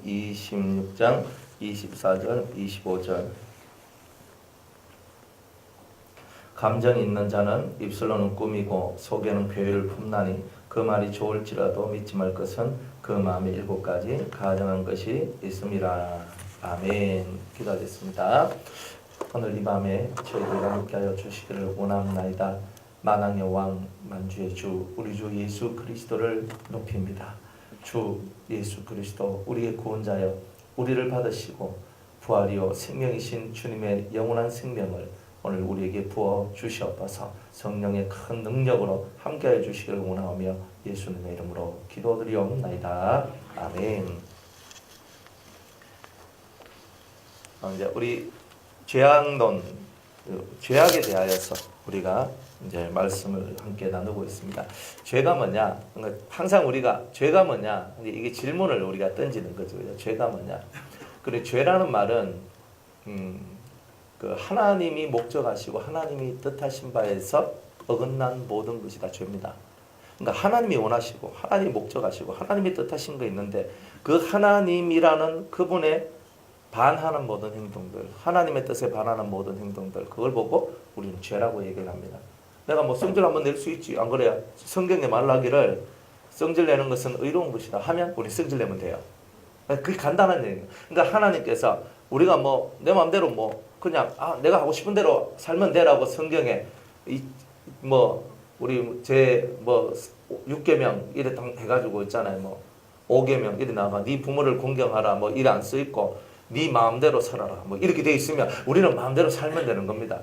26장 24절 25절. 감정이 있는 자는 입술로는 꾸미고 속에는 괴를 품나니 그 말이 좋을지라도 믿지 말 것은 그 마음에 7가지 가정한 것이 있음이라. 아멘. 기도하겠습니다. 오늘 이 밤에 저희들과 함께하여 주시기를 원합나이다. 만왕의 왕 만주의 주 우리 주 예수 그리스도를 높입니다. 주 예수 그리스도 우리의 구원자여 우리를 받으시고 부활이요 생명이신 주님의 영원한 생명을 오늘 우리에게 부어 주시옵소서. 성령의 큰 능력으로 함께해 주시기를 원하오며 예수님의 이름으로 기도드리옵나이다. 아멘. 이제 우리 죄악론, 죄악에 대하여서 우리가 이제 말씀을 함께 나누고 있습니다. 죄가 뭐냐? 항상 우리가 죄가 뭐냐? 이게 질문을 우리가 던지는 거죠. 죄가 뭐냐? 그래 죄라는 말은 그 하나님이 목적하시고 하나님이 뜻하신 바에서 어긋난 모든 것이 다 죄입니다. 그러니까 하나님이 원하시고 하나님이 목적하시고 하나님이 뜻하신 거 있는데 그 하나님이라는 그분의 반하는 모든 행동들, 하나님의 뜻에 반하는 모든 행동들, 그걸 보고 우리는 죄라고 얘기를 합니다. 내가 뭐 성질 한번 낼 수 있지, 안 그래요? 성경에 말하기를 성질 내는 것은 의로운 것이다 하면 우리 성질 내면 돼요. 그게 간단한 얘기예요. 그러니까 하나님께서 우리가 뭐 내 마음대로 뭐 그냥 내가 하고 싶은 대로 살면 되라고 성경에 우리 제 6계명 이래 해가지고 있잖아요. 뭐 5계명 이래 나가 네 부모를 공경하라 뭐 이래 안 써 있고 네 마음대로 살아라 뭐 이렇게 돼 있으면 우리는 마음대로 살면 되는 겁니다.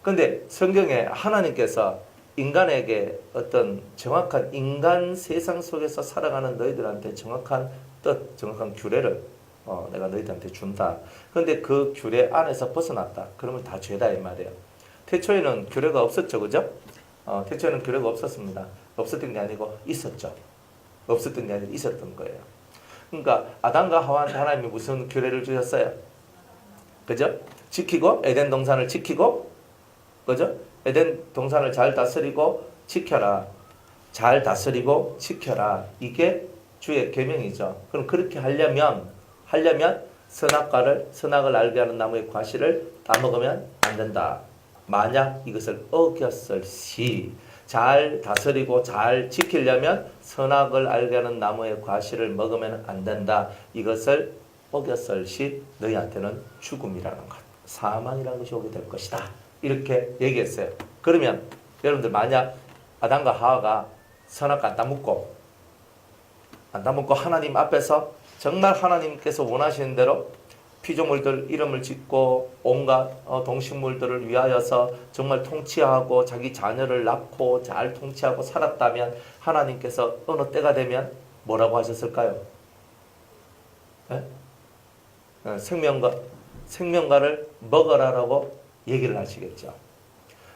근데 성경에 하나님께서 인간에게 어떤 정확한 인간 세상 속에서 살아가는 너희들한테 정확한 뜻, 정확한 규례를 내가 너희들한테 준다. 그런데 그 규례 안에서 벗어났다. 그러면 다 죄다 이 말이에요. 태초에는 규례가 없었죠, 그죠? 태초에는 규례가 없었습니다. 없었던 게 아니고 있었죠. 없었던 게 아니라 있었던 거예요. 그러니까 아담과 하와한테 하나님이 무슨 규례를 주셨어요? 그죠? 지키고 에덴 동산을 지키고, 그죠? 에덴 동산을 잘 다스리고 지켜라. 잘 다스리고 지켜라. 이게 주의 계명이죠. 그럼 그렇게 하려면 선악을 알게 하는 나무의 과실을 따먹으면 안 된다. 만약 이것을 어겼을 시 잘 다스리고 잘 지키려면 선악을 알게 하는 나무의 과실을 먹으면 안 된다. 이것을 어겼을 시 너희한테는 죽음이라는 것, 사망이라는 것이 오게 될 것이다. 이렇게 얘기했어요. 그러면 여러분들 만약 아담과 하와가 선악 안 따먹고 하나님 앞에서 정말 하나님께서 원하시는 대로 피조물들 이름을 짓고 온갖 동식물들을 위하여서 정말 통치하고 자기 자녀를 낳고 잘 통치하고 살았다면 하나님께서 어느 때가 되면 뭐라고 하셨을까요? 생명과를 먹어라라고 얘기를 하시겠죠.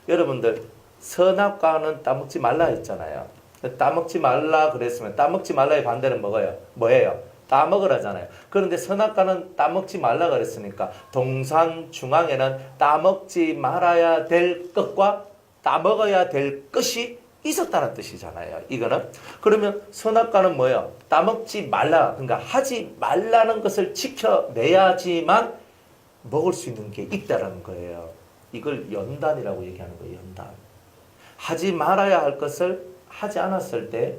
여러분들 선악과는 따먹지 말라 했잖아요. 따먹지 말라 그랬으면 따먹지 말라의 반대는 뭐예요? 따먹으라잖아요. 그런데 선악과는 따먹지 말라 그랬으니까 동산 중앙에는 따먹지 말아야 될 것과 따먹어야 될 것이 있었다는 뜻이잖아요. 이거는 그러면 선악과는 뭐예요? 따먹지 말라, 그러니까 하지 말라는 것을 지켜내야지만 먹을 수 있는 게 있다라는 거예요. 이걸 연단이라고 얘기하는 거예요. 연단. 하지 말아야 할 것을 하지 않았을 때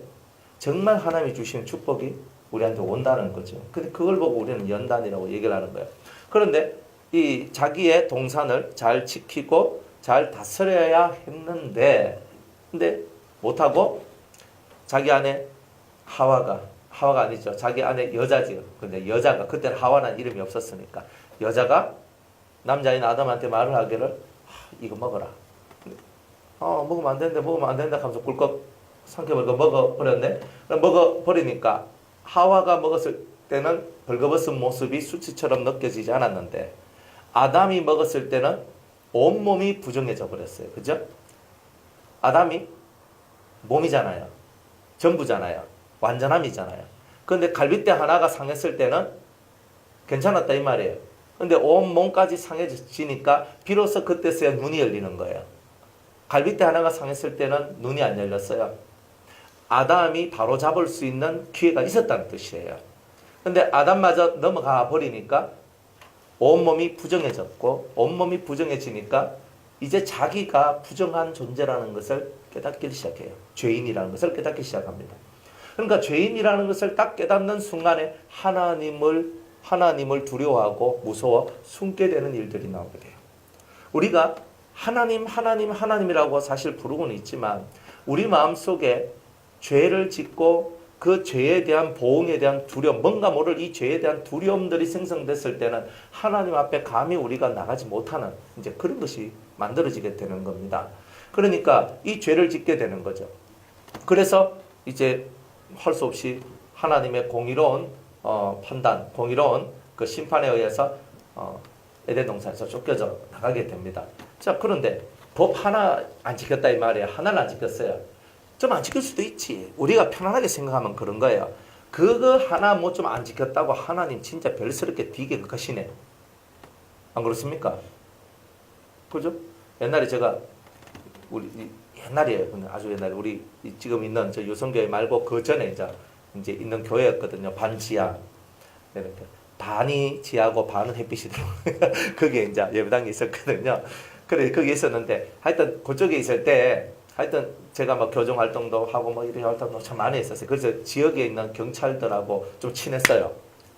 정말 하나님이 주신 축복이 우리한테 온다는 거죠. 근데 그걸 보고 우리는 연단이라고 얘기를 하는 거예요. 그런데 이 자기의 동산을 잘 지키고 잘 다스려야 했는데, 근데 못하고 자기 안에 하와가 아니죠. 자기 안에 여자지요. 근데 여자가, 그때는 하와라는 이름이 없었으니까 여자가 남자인 아담한테 말을 하기를 이거 먹어라. 먹으면 안 된다 하면서 꿀꺽 삼켜버리고 먹어버렸네. 먹어버리니까 하와가 먹었을 때는 벌거벗은 모습이 수치처럼 느껴지지 않았는데 아담이 먹었을 때는 온몸이 부정해져 버렸어요. 그죠? 아담이 몸이잖아요. 전부잖아요. 완전함이잖아요. 그런데 갈빗대 하나가 상했을 때는 괜찮았다 이 말이에요. 근데 온몸까지 상해지니까 비로소 그때서야 눈이 열리는 거예요. 갈빗대 하나가 상했을 때는 눈이 안 열렸어요. 아담이 바로 잡을 수 있는 기회가 있었다는 뜻이에요. 근데 아담마저 넘어가 버리니까 온몸이 부정해졌고, 온몸이 부정해지니까 이제 자기가 부정한 존재라는 것을 깨닫기 시작해요. 죄인이라는 것을 깨닫기 시작합니다. 그러니까 죄인이라는 것을 딱 깨닫는 순간에 하나님을 두려워하고 무서워 숨게 되는 일들이 나오게 돼요. 우리가 하나님이라고 사실 부르고는 있지만 우리 마음속에 죄를 짓고 그 죄에 대한 보응에 대한 두려움, 뭔가 모를 이 죄에 대한 두려움들이 생성됐을 때는 하나님 앞에 감히 우리가 나가지 못하는 이제 그런 것이 만들어지게 되는 겁니다. 그러니까 이 죄를 짓게 되는 거죠. 그래서 이제 할 수 없이 하나님의 공의로운 판단, 공의로운 그 심판에 의해서 에덴 동산에서 쫓겨져 나가게 됩니다. 자, 그런데 법 하나 안 지켰다 이 말이에요. 하나는 안 지켰어요. 좀 안 지킬 수도 있지. 우리가 편안하게 생각하면 그런 거예요. 그거 하나 뭐 좀 안 지켰다고 하나님 진짜 별스럽게 되게 극하시네. 안 그렇습니까? 그죠? 옛날에 제가 옛날이에요. 아주 옛날에 우리 지금 있는 저 유성교회 말고 그 전에 이제 있는 교회였거든요. 반지하 이렇게 반이 지하고 반은 햇빛이 들어오고 그게 이제 예배당이 있었거든요. 그래 거기 있었는데 하여튼 그쪽에 있을 때 하여튼 제가 막 교정 활동도 하고 뭐 이런 활동도 참 많이 했었어요. 그래서 지역에 있는 경찰들하고 좀 친했어요.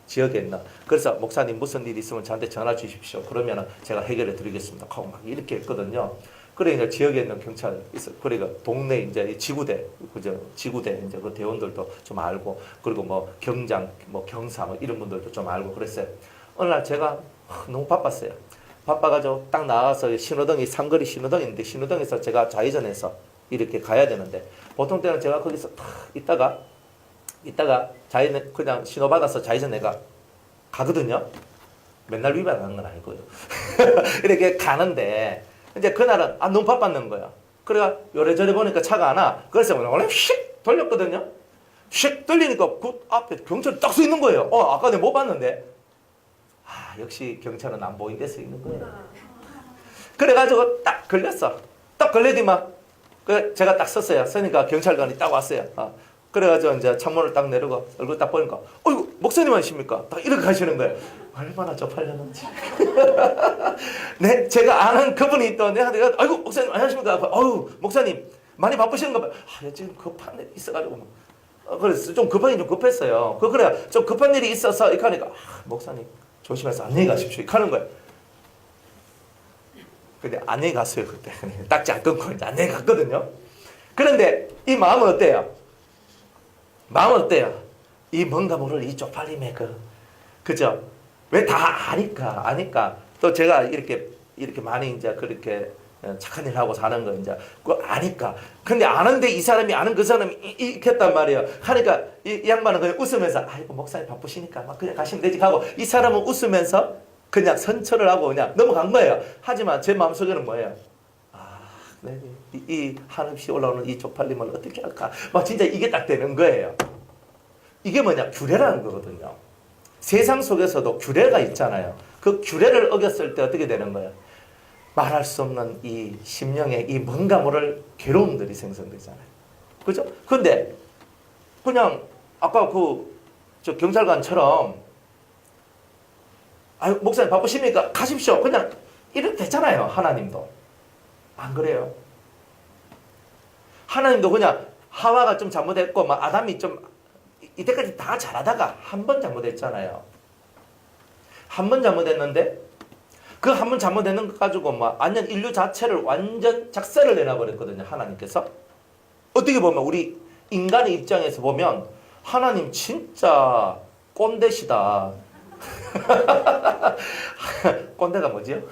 지역에 있는. 그래서 목사님 무슨 일 있으면 저한테 전화 주십시오. 그러면은 제가 해결해 드리겠습니다. 하고 막 이렇게 했거든요. 그래 이제 지역에 있는 경찰 있어. 그러니까 동네 이제 지구대 그죠? 지구대 이제 그 대원들도 좀 알고 그리고 뭐 경장, 뭐 경사 뭐 이런 분들도 좀 알고 그랬어요. 어느 날 제가 너무 바빴어요. 바빠가지고 딱 나와서 신호등이 상거리 신호등인데 신호등에서 제가 좌회전해서 이렇게 가야 되는데 보통 때는 제가 거기서 탁 있다가 좌회전 그냥 신호 받아서 좌회전 내가 가거든요. 맨날 위반하는 건 아니고요. 이렇게 가는데 이제 그날은 너무 바빴는 거야. 그래가 요래저래 보니까 차가 안 와. 그래서 원래 휙 돌렸거든요. 휙 돌리니까 그 앞에 경찰이 딱 서 있는 거예요. 아까 내가 못 봤는데. 역시 경찰은 안 보인 데 서 있는 거예요. 그래가지고 딱 걸렸어. 딱 걸리더만 그 제가 딱 섰어요. 서니까 경찰관이 딱 왔어요. 그래가지고 이제 창문을 딱 내리고 얼굴 딱 보니까 어이구 목사님 아니십니까? 딱 이렇게 하시는 거예요. 얼마나 쪽팔렸는지. 네, 제가 아는 그분이 있던 내가 아이고 목사님 안녕하십니까? 어유 목사님 많이 바쁘신가 봐요. 지금 급한 일이 있어가지고 그래서 좀 급하긴 좀 급했어요. 그래 좀 급한 일이 있어서 이렇게 하니까 목사님 조심해서 안녕히 가십시오. 이렇게 하는 거예요. 근데 안녕히 갔어요 그때. 딱지 안 끊고 이제 안녕히 갔거든요. 그런데 이 마음은 어때요? 마음은 어때요? 이 뭔가 모를 이 쪽팔림의 그죠? 왜 다 아니까 또 제가 이렇게 많이 이제 그렇게 착한 일 하고 사는 거 이제 그 아니까. 근데 아는데 이 사람이 아는 그 사람이 이렇게 했단 말이에요. 하니까 이 양반은 그냥 웃으면서 아이고 목사님 바쁘시니까 막 그냥 가시면 되지 하고 이 사람은 웃으면서 그냥 선처를 하고 그냥 넘어간 거예요. 하지만 제 마음속에는 뭐예요? 이 한없이 올라오는 이 쪽팔림을 어떻게 할까? 막 진짜 이게 딱 되는 거예요. 이게 뭐냐? 규례라는 거거든요. 세상 속에서도 규례가 있잖아요. 그 규례를 어겼을 때 어떻게 되는 거예요? 말할 수 없는 이 심령에 이 뭔가 모를 괴로움들이 생성되잖아요. 그죠? 근데 그냥 아까 저 경찰관처럼 목사님 바쁘십니까? 가십시오. 그냥 이렇게 됐잖아요. 하나님도. 안 그래요? 하나님도 그냥 하와가 좀 잘못했고 막 아담이 좀 이때까지 다 잘하다가 한 번 잘못했잖아요. 한 번 잘못했는데 그 한 번 잘못했는 것 가지고 막 완전 인류 자체를 완전 작살을 내놔버렸거든요. 하나님께서. 어떻게 보면 우리 인간의 입장에서 보면 하나님 진짜 꼰대시다. 꼰대가 뭐지요?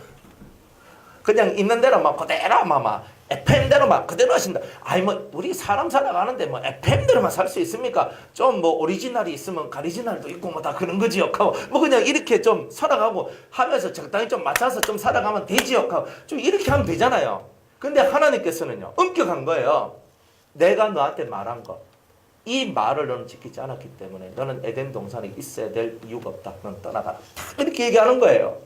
그냥 있는 대로 막 그대로 막 FM대로 막 그대로 하신다. 뭐 우리 사람 살아가는데 뭐 FM대로만 살 수 있습니까? 좀 뭐 오리지널이 있으면 가리지널도 있고 뭐 다 그런 거지요. 하고 뭐 그냥 이렇게 좀 살아가고 하면서 적당히 좀 맞춰서 좀 살아가면 되지요. 하고 좀 이렇게 하면 되잖아요. 근데 하나님께서는요 엄격한 거예요. 내가 너한테 말한 거 이 말을 너는 지키지 않았기 때문에 너는 에덴 동산에 있어야 될 이유가 없다. 너는 떠나가라. 딱 이렇게 얘기하는 거예요.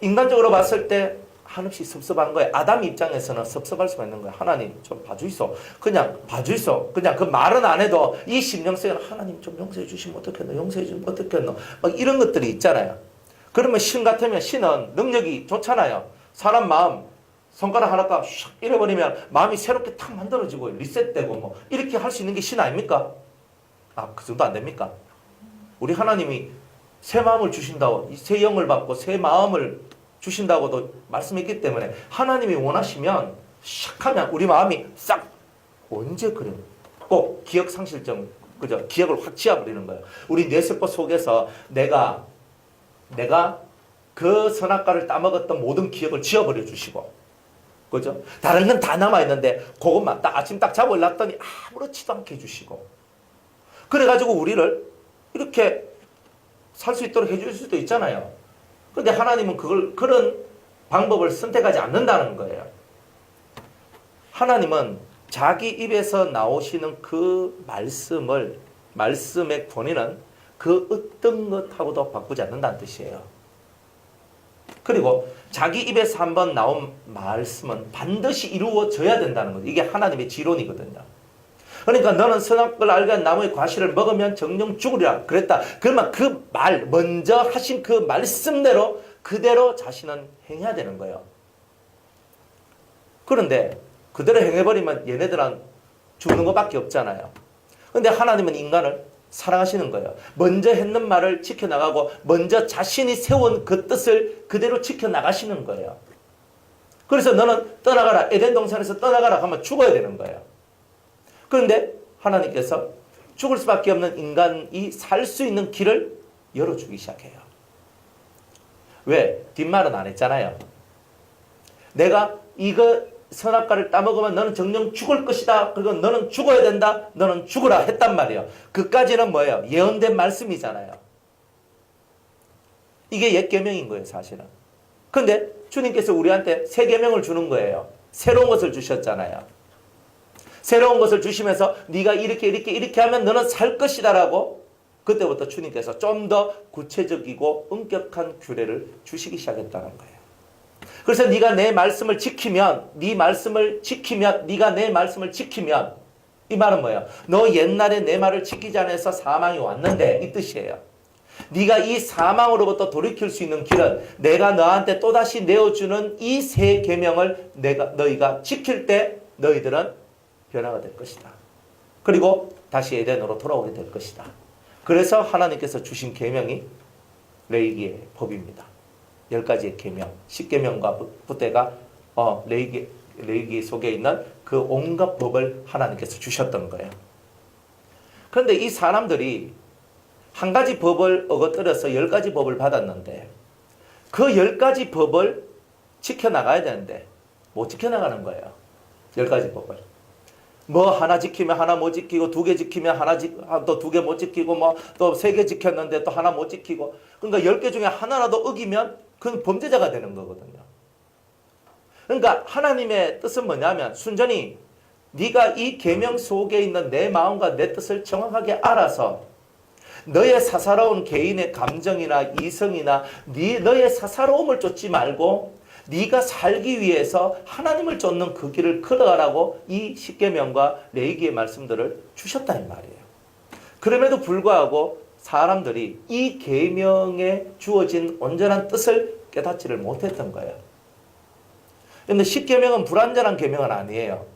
인간적으로 봤을 때 한없이 섭섭한 거예요. 아담 입장에서는 섭섭할 수가 있는 거예요. 하나님 좀 봐주이소. 그냥 봐주이소. 그냥 그 말은 안 해도 이 심령 속에는 하나님 좀 용서해 주시면 어떻겠노? 용서해 주시면 어떻겠노? 막 이런 것들이 있잖아요. 그러면 신 같으면 신은 능력이 좋잖아요. 사람 마음 손가락 하나가 샥 잃어버리면 마음이 새롭게 탁 만들어지고 리셋되고 뭐 이렇게 할 수 있는 게 신 아닙니까? 아, 그 정도 안 됩니까? 우리 하나님이 새 마음을 주신다고, 새 영을 받고 새 마음을 주신다고도 말씀했기 때문에 하나님이 원하시면 샥 하면 우리 마음이 싹 언제 그래요? 꼭 기억 상실증, 그죠? 기억을 확 지워버리는 거예요. 우리 뇌세포 속에서 내가 그 선악과를 따먹었던 모든 기억을 지워버려 주시고, 그죠? 다른 건 다 남아있는데 그것만 딱 아침 딱 잡아 올랐더니 아무렇지도 않게 해주시고, 그래가지고 우리를 이렇게 살 수 있도록 해줄 수도 있잖아요. 근데 하나님은 그런 방법을 선택하지 않는다는 거예요. 하나님은 자기 입에서 나오시는 그 말씀의 권위는 그 어떤 것하고도 바꾸지 않는다는 뜻이에요. 그리고 자기 입에서 한번 나온 말씀은 반드시 이루어져야 된다는 거죠. 이게 하나님의 지론이거든요. 그러니까 너는 선악과를 알게 한 나무의 과실을 먹으면 정령 죽으리라 그랬다. 그러면 그 먼저 하신 그 말씀대로 그대로 자신은 행해야 되는 거예요. 그런데 그대로 행해버리면 얘네들은 죽는 것밖에 없잖아요. 그런데 하나님은 인간을 사랑하시는 거예요. 먼저 했는 말을 지켜나가고 먼저 자신이 세운 그 뜻을 그대로 지켜나가시는 거예요. 그래서 너는 떠나가라. 에덴 동산에서 떠나가라 하면 죽어야 되는 거예요. 그런데 하나님께서 죽을 수밖에 없는 인간이 살 수 있는 길을 열어주기 시작해요. 왜? 뒷말은 안 했잖아요. 내가 이거 선악과를 따먹으면 너는 정녕 죽을 것이다. 그리고 너는 죽어야 된다. 너는 죽으라 했단 말이에요. 그까지는 뭐예요? 예언된 말씀이잖아요. 이게 옛 계명인 거예요, 사실은. 그런데 주님께서 우리한테 새 계명을 주는 거예요. 새로운 것을 주셨잖아요. 새로운 것을 주시면서 네가 이렇게 하면 너는 살 것이다라고 그때부터 주님께서 좀 더 구체적이고 엄격한 규례를 주시기 시작했다는 거예요. 그래서 네가 내 말씀을 지키면, 네가 내 말씀을 지키면, 이 말은 뭐예요? 너 옛날에 내 말을 지키지 않아서 사망이 왔는데, 이 뜻이에요. 네가 이 사망으로부터 돌이킬 수 있는 길은 내가 너한테 또다시 내어주는 이 새 계명을 너희가 지킬 때 너희들은 변화가 될 것이다. 그리고 다시 에덴으로 돌아오게 될 것이다. 그래서 하나님께서 주신 계명이 레위기의 법입니다. 10가지의 계명, 10계명과 부대가 레위기 속에 있는 그 온갖 법을 하나님께서 주셨던 거예요. 그런데 이 사람들이 한 가지 법을 어거뜨려서 10가지 법을 받았는데 그 10가지 법을 지켜나가야 되는데 못 지켜나가는 거예요. 10가지 법을. 뭐 하나 지키면 하나 못 지키고, 2개 지키면 또 2개 못 지키고, 뭐 또 3개 지켰는데 또 하나 못 지키고. 그러니까 10개 중에 하나라도 어기면 그건 범죄자가 되는 거거든요. 그러니까 하나님의 뜻은 뭐냐면 순전히 네가 이 계명 속에 있는 내 마음과 내 뜻을 정확하게 알아서 너의 사사로운 개인의 감정이나 이성이나 너의 사사로움을 쫓지 말고 네가 살기 위해서 하나님을 쫓는 그 길을 걸어가라고 이 십계명과 레위기의 말씀들을 주셨다 이 말이에요. 그럼에도 불구하고 사람들이 이 계명에 주어진 온전한 뜻을 깨닫지를 못했던 거예요. 그런데 십계명은 불완전한 계명은 아니에요.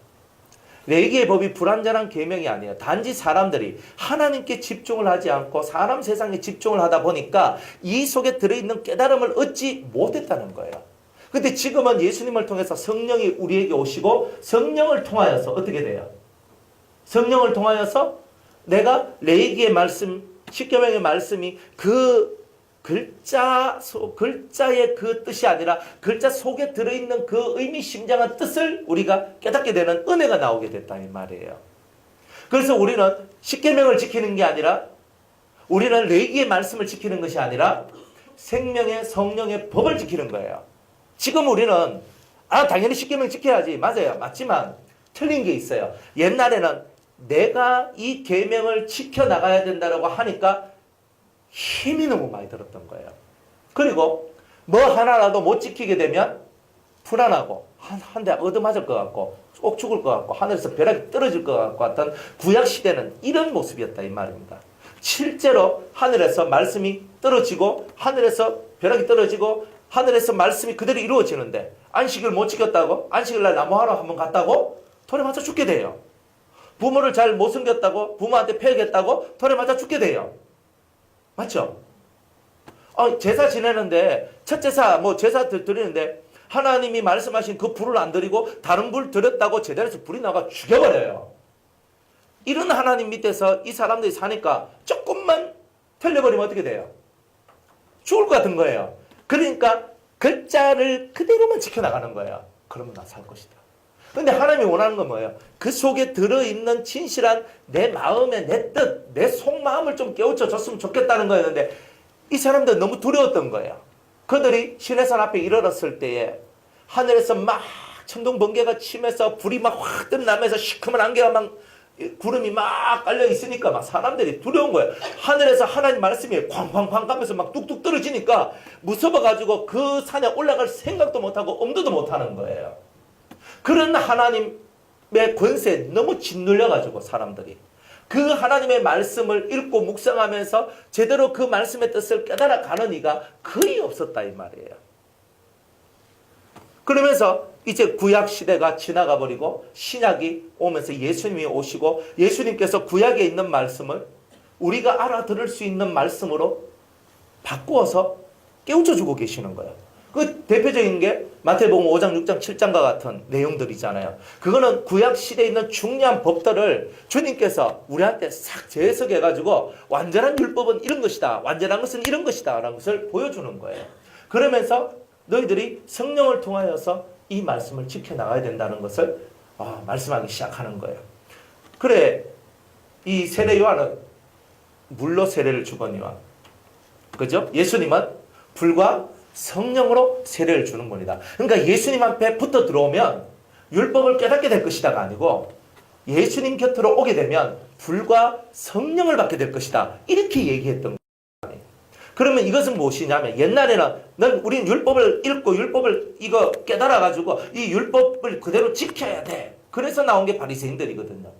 레위기의 법이 불완전한 계명이 아니에요. 단지 사람들이 하나님께 집중을 하지 않고 사람 세상에 집중을 하다 보니까 이 속에 들어있는 깨달음을 얻지 못했다는 거예요. 근데 지금은 예수님을 통해서 성령이 우리에게 오시고 성령을 통하여서 어떻게 돼요? 성령을 통하여서 내가 레위기의 말씀, 십계명의 말씀이 그 글자의 그 뜻이 아니라 글자 속에 들어있는 그 의미심장한 뜻을 우리가 깨닫게 되는 은혜가 나오게 됐다 이 말이에요. 그래서 우리는 십계명을 지키는 게 아니라 우리는 레위기의 말씀을 지키는 것이 아니라 생명의 성령의 법을 지키는 거예요. 지금 우리는 당연히 십계명 지켜야지. 맞아요. 맞지만 틀린 게 있어요. 옛날에는 내가 이 계명을 지켜나가야 된다고 하니까 힘이 너무 많이 들었던 거예요. 그리고 뭐 하나라도 못 지키게 되면 불안하고 한 대 얻어맞을 것 같고 꼭 죽을 것 같고 하늘에서 벼락이 떨어질 것 같던 구약 시대는 이런 모습이었다 이 말입니다. 실제로 하늘에서 말씀이 떨어지고 하늘에서 벼락이 떨어지고 하늘에서 말씀이 그대로 이루어지는데 안식을 못 지켰다고 안식일 날 나무하러 한번 갔다고 돌에 맞아 죽게 돼요. 부모를 잘 못 섬겼다고 부모한테 패하겠다고 돌에 맞아 죽게 돼요. 맞죠? 제사 지내는데 첫 제사 뭐 제사 드리는데 하나님이 말씀하신 그 불을 안 드리고 다른 불 드렸다고 제자리에서 불이 나가 죽여버려요. 이런 하나님 밑에서 이 사람들이 사니까 조금만 틀려버리면 어떻게 돼요? 죽을 것 같은 거예요. 그러니까 글자를 그대로만 지켜나가는 거예요. 그러면 나 살 것이다. 근데 하나님이 원하는 건 뭐예요? 그 속에 들어있는 진실한 내 마음의 내 뜻, 내 속마음을 좀 깨우쳐 줬으면 좋겠다는 거였는데 이 사람들은 너무 두려웠던 거예요. 그들이 시내산 앞에 이르렀을 때에 하늘에서 막 천둥 번개가 치면서 불이 막 확 뜬나면서 시커먼 안개가 막 구름이 막 깔려 있으니까 막 사람들이 두려운 거예요. 하늘에서 하나님 말씀이 쾅쾅쾅 가면서 막 뚝뚝 떨어지니까 무서워가지고 그 산에 올라갈 생각도 못하고 엄두도 못하는 거예요. 그런 하나님의 권세에 너무 짓눌려가지고 사람들이 그 하나님의 말씀을 읽고 묵상하면서 제대로 그 말씀의 뜻을 깨달아가는 이가 거의 없었다 이 말이에요. 그러면서 이제 구약 시대가 지나가 버리고 신약이 오면서 예수님이 오시고 예수님께서 구약에 있는 말씀을 우리가 알아들을 수 있는 말씀으로 바꾸어서 깨우쳐 주고 계시는 거예요. 그 대표적인 게 마태복음 5장, 6장, 7장과 같은 내용들이잖아요. 그거는 구약 시대에 있는 중요한 법들을 주님께서 우리한테 싹 재해석해가지고 완전한 율법은 이런 것이다. 완전한 것은 이런 것이다. 라는 것을 보여주는 거예요. 그러면서 너희들이 성령을 통하여서 이 말씀을 지켜나가야 된다는 것을 말씀하기 시작하는 거예요. 그래, 이 세례 요한은 물로 세례를 주거니와, 그죠? 예수님은 불과 성령으로 세례를 주는 분이다. 그러니까 예수님 앞에 붙어 들어오면 율법을 깨닫게 될 것이다가 아니고 예수님 곁으로 오게 되면 불과 성령을 받게 될 것이다. 이렇게 얘기했던 거예요. 그러면 이것은 무엇이냐면 옛날에는 우리는 율법을 읽고 율법을 이거 깨달아가지고 이 율법을 그대로 지켜야 돼. 그래서 나온 게 바리새인들이거든요.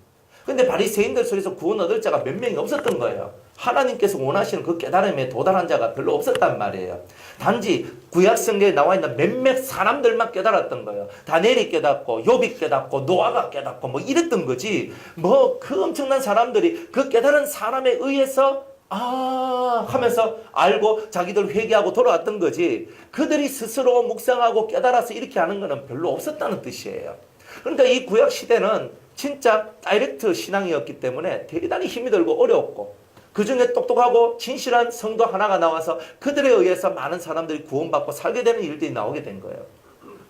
근데 바리새인들 속에서 구원 얻을 자가 몇 명이 없었던 거예요. 하나님께서 원하시는 그 깨달음에 도달한 자가 별로 없었단 말이에요. 단지 구약 성경에 나와 있는 몇몇 사람들만 깨달았던 거예요. 다니엘이 깨닫고 욥이 깨닫고 노아가 깨닫고 뭐 이랬던 거지. 뭐 그 엄청난 사람들이 그 깨달은 사람에 의해서 하면서 알고 자기들 회개하고 돌아왔던 거지. 그들이 스스로 묵상하고 깨달아서 이렇게 하는 거는 별로 없었다는 뜻이에요. 그러니까 이 구약 시대는 진짜 다이렉트 신앙이었기 때문에 대단히 힘이 들고 어려웠고 그 중에 똑똑하고 진실한 성도 하나가 나와서 그들에 의해서 많은 사람들이 구원받고 살게 되는 일들이 나오게 된 거예요.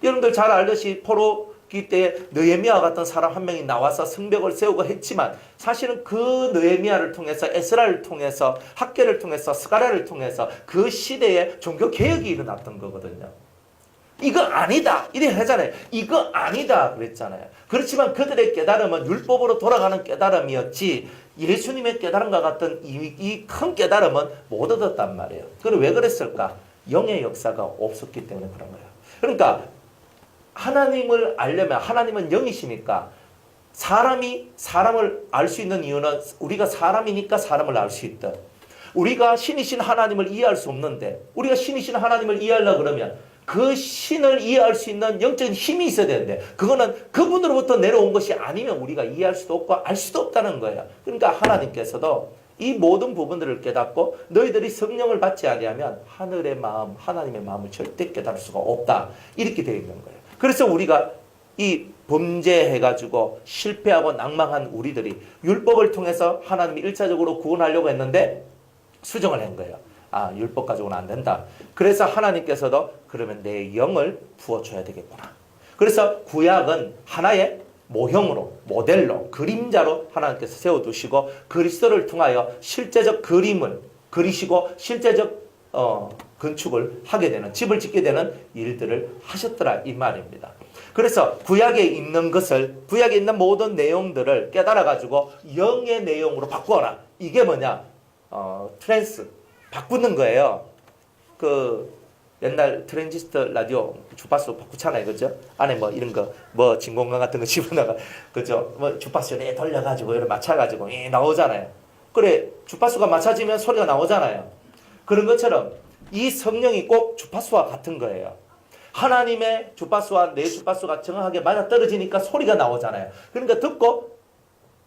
여러분들 잘 알듯이 포로기 때 느헤미야 같은 사람 한 명이 나와서 성벽을 세우고 했지만 사실은 그 느헤미야를 통해서 에스라를 통해서 학개를 통해서 스가랴를 통해서 그 시대에 종교 개혁이 일어났던 거거든요. 이거 아니다 이래 하잖아요. 이거 아니다 그랬잖아요. 그렇지만 그들의 깨달음은 율법으로 돌아가는 깨달음이었지 예수님의 깨달음과 같은 이 큰 깨달음은 못 얻었단 말이에요. 그럼 왜 그랬을까? 영의 역사가 없었기 때문에 그런 거예요. 그러니까 하나님을 알려면 하나님은 영이시니까 사람이 사람을 알 수 있는 이유는 우리가 사람이니까 사람을 알 수 있다. 우리가 신이신 하나님을 이해할 수 없는데 우리가 신이신 하나님을 이해하려고 그러면 그 신을 이해할 수 있는 영적인 힘이 있어야 되는데 그거는 그분으로부터 내려온 것이 아니면 우리가 이해할 수도 없고 알 수도 없다는 거예요. 그러니까 하나님께서도 이 모든 부분들을 깨닫고 너희들이 성령을 받지 아니하면 하늘의 마음, 하나님의 마음을 절대 깨달을 수가 없다. 이렇게 되어 있는 거예요. 그래서 우리가 이 범죄해가지고 실패하고 낭망한 우리들이 율법을 통해서 하나님이 1차적으로 구원하려고 했는데 수정을 한 거예요. 율법 가지고는 안 된다. 그래서 하나님께서도 그러면 내 영을 부어줘야 되겠구나. 그래서 구약은 하나의 모형으로, 모델로, 그림자로 하나님께서 세워두시고 그리스도를 통하여 실제적 그림을 그리시고 실제적 건축을 하게 되는, 집을 짓게 되는 일들을 하셨더라 이 말입니다. 그래서 구약에 있는 것을, 구약에 있는 모든 내용들을 깨달아가지고 영의 내용으로 바꾸어라. 이게 뭐냐? 트랜스 바꾸는 거예요. 옛날 트랜지스터 라디오 주파수 바꾸잖아요. 그죠? 안에 뭐 이런 거, 뭐 진공관 같은 거 집어넣어, 그죠? 뭐 주파수에 돌려가지고, 이렇게 맞춰가지고, 나오잖아요. 그래, 주파수가 맞춰지면 소리가 나오잖아요. 그런 것처럼 이 성령이 꼭 주파수와 같은 거예요. 하나님의 주파수와 내 주파수가 정확하게 맞아떨어지니까 소리가 나오잖아요. 그러니까 듣고,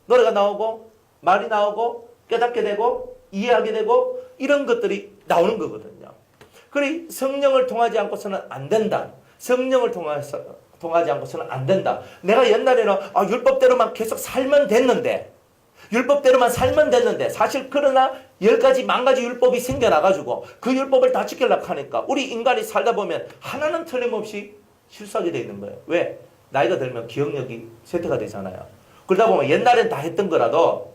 노래가 나오고, 말이 나오고, 깨닫게 되고, 이해하게 되고, 이런 것들이 나오는 거거든요. 그래, 성령을 통하지 않고서는 안 된다. 성령을 통하지 않고서는 안 된다. 내가 옛날에는 율법대로만 계속 살면 됐는데, 율법대로만 살면 됐는데, 사실 그러나 10가지, 10,000가지 율법이 생겨나가지고 그 율법을 다 지키려고 하니까 우리 인간이 살다 보면 하나는 틀림없이 실수하게 돼 있는 거예요. 왜? 나이가 들면 기억력이 쇠퇴가 되잖아요. 그러다 보면 옛날엔 다 했던 거라도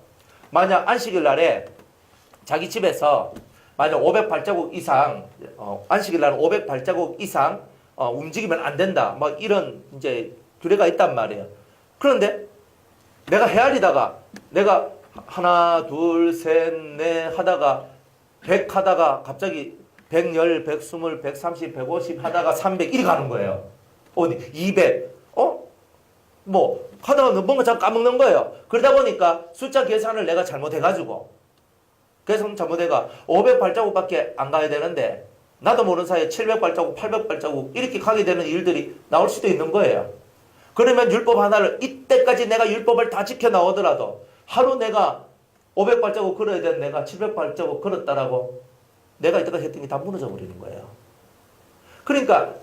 만약 안식일 날에 자기 집에서 만약 500발자국 이상, 안식일 날은 500발자국 이상 움직이면 안 된다. 뭐 이런 이제 규례가 있단 말이에요. 그런데 내가 헤아리다가 내가 하나, 둘, 셋, 넷 하다가 100 하다가 갑자기 110, 120, 130, 150 하다가 300 이리 가는 거예요. 어디? 200. 뭐 하다가 뭔가 자꾸 까먹는 거예요. 그러다 보니까 숫자 계산을 내가 잘못해가지고 그래서 잘못해가 500발자국밖에 안 가야 되는데 나도 모르는 사이에 700발자국, 800발자국 이렇게 가게 되는 일들이 나올 수도 있는 거예요. 그러면 율법 하나를 이때까지 내가 율법을 다 지켜 나오더라도 하루 내가 500발자국 걸어야 되는 내가 700발자국 걸었다라고 내가 이때까지 했던 게 다 무너져 버리는 거예요. 그러니까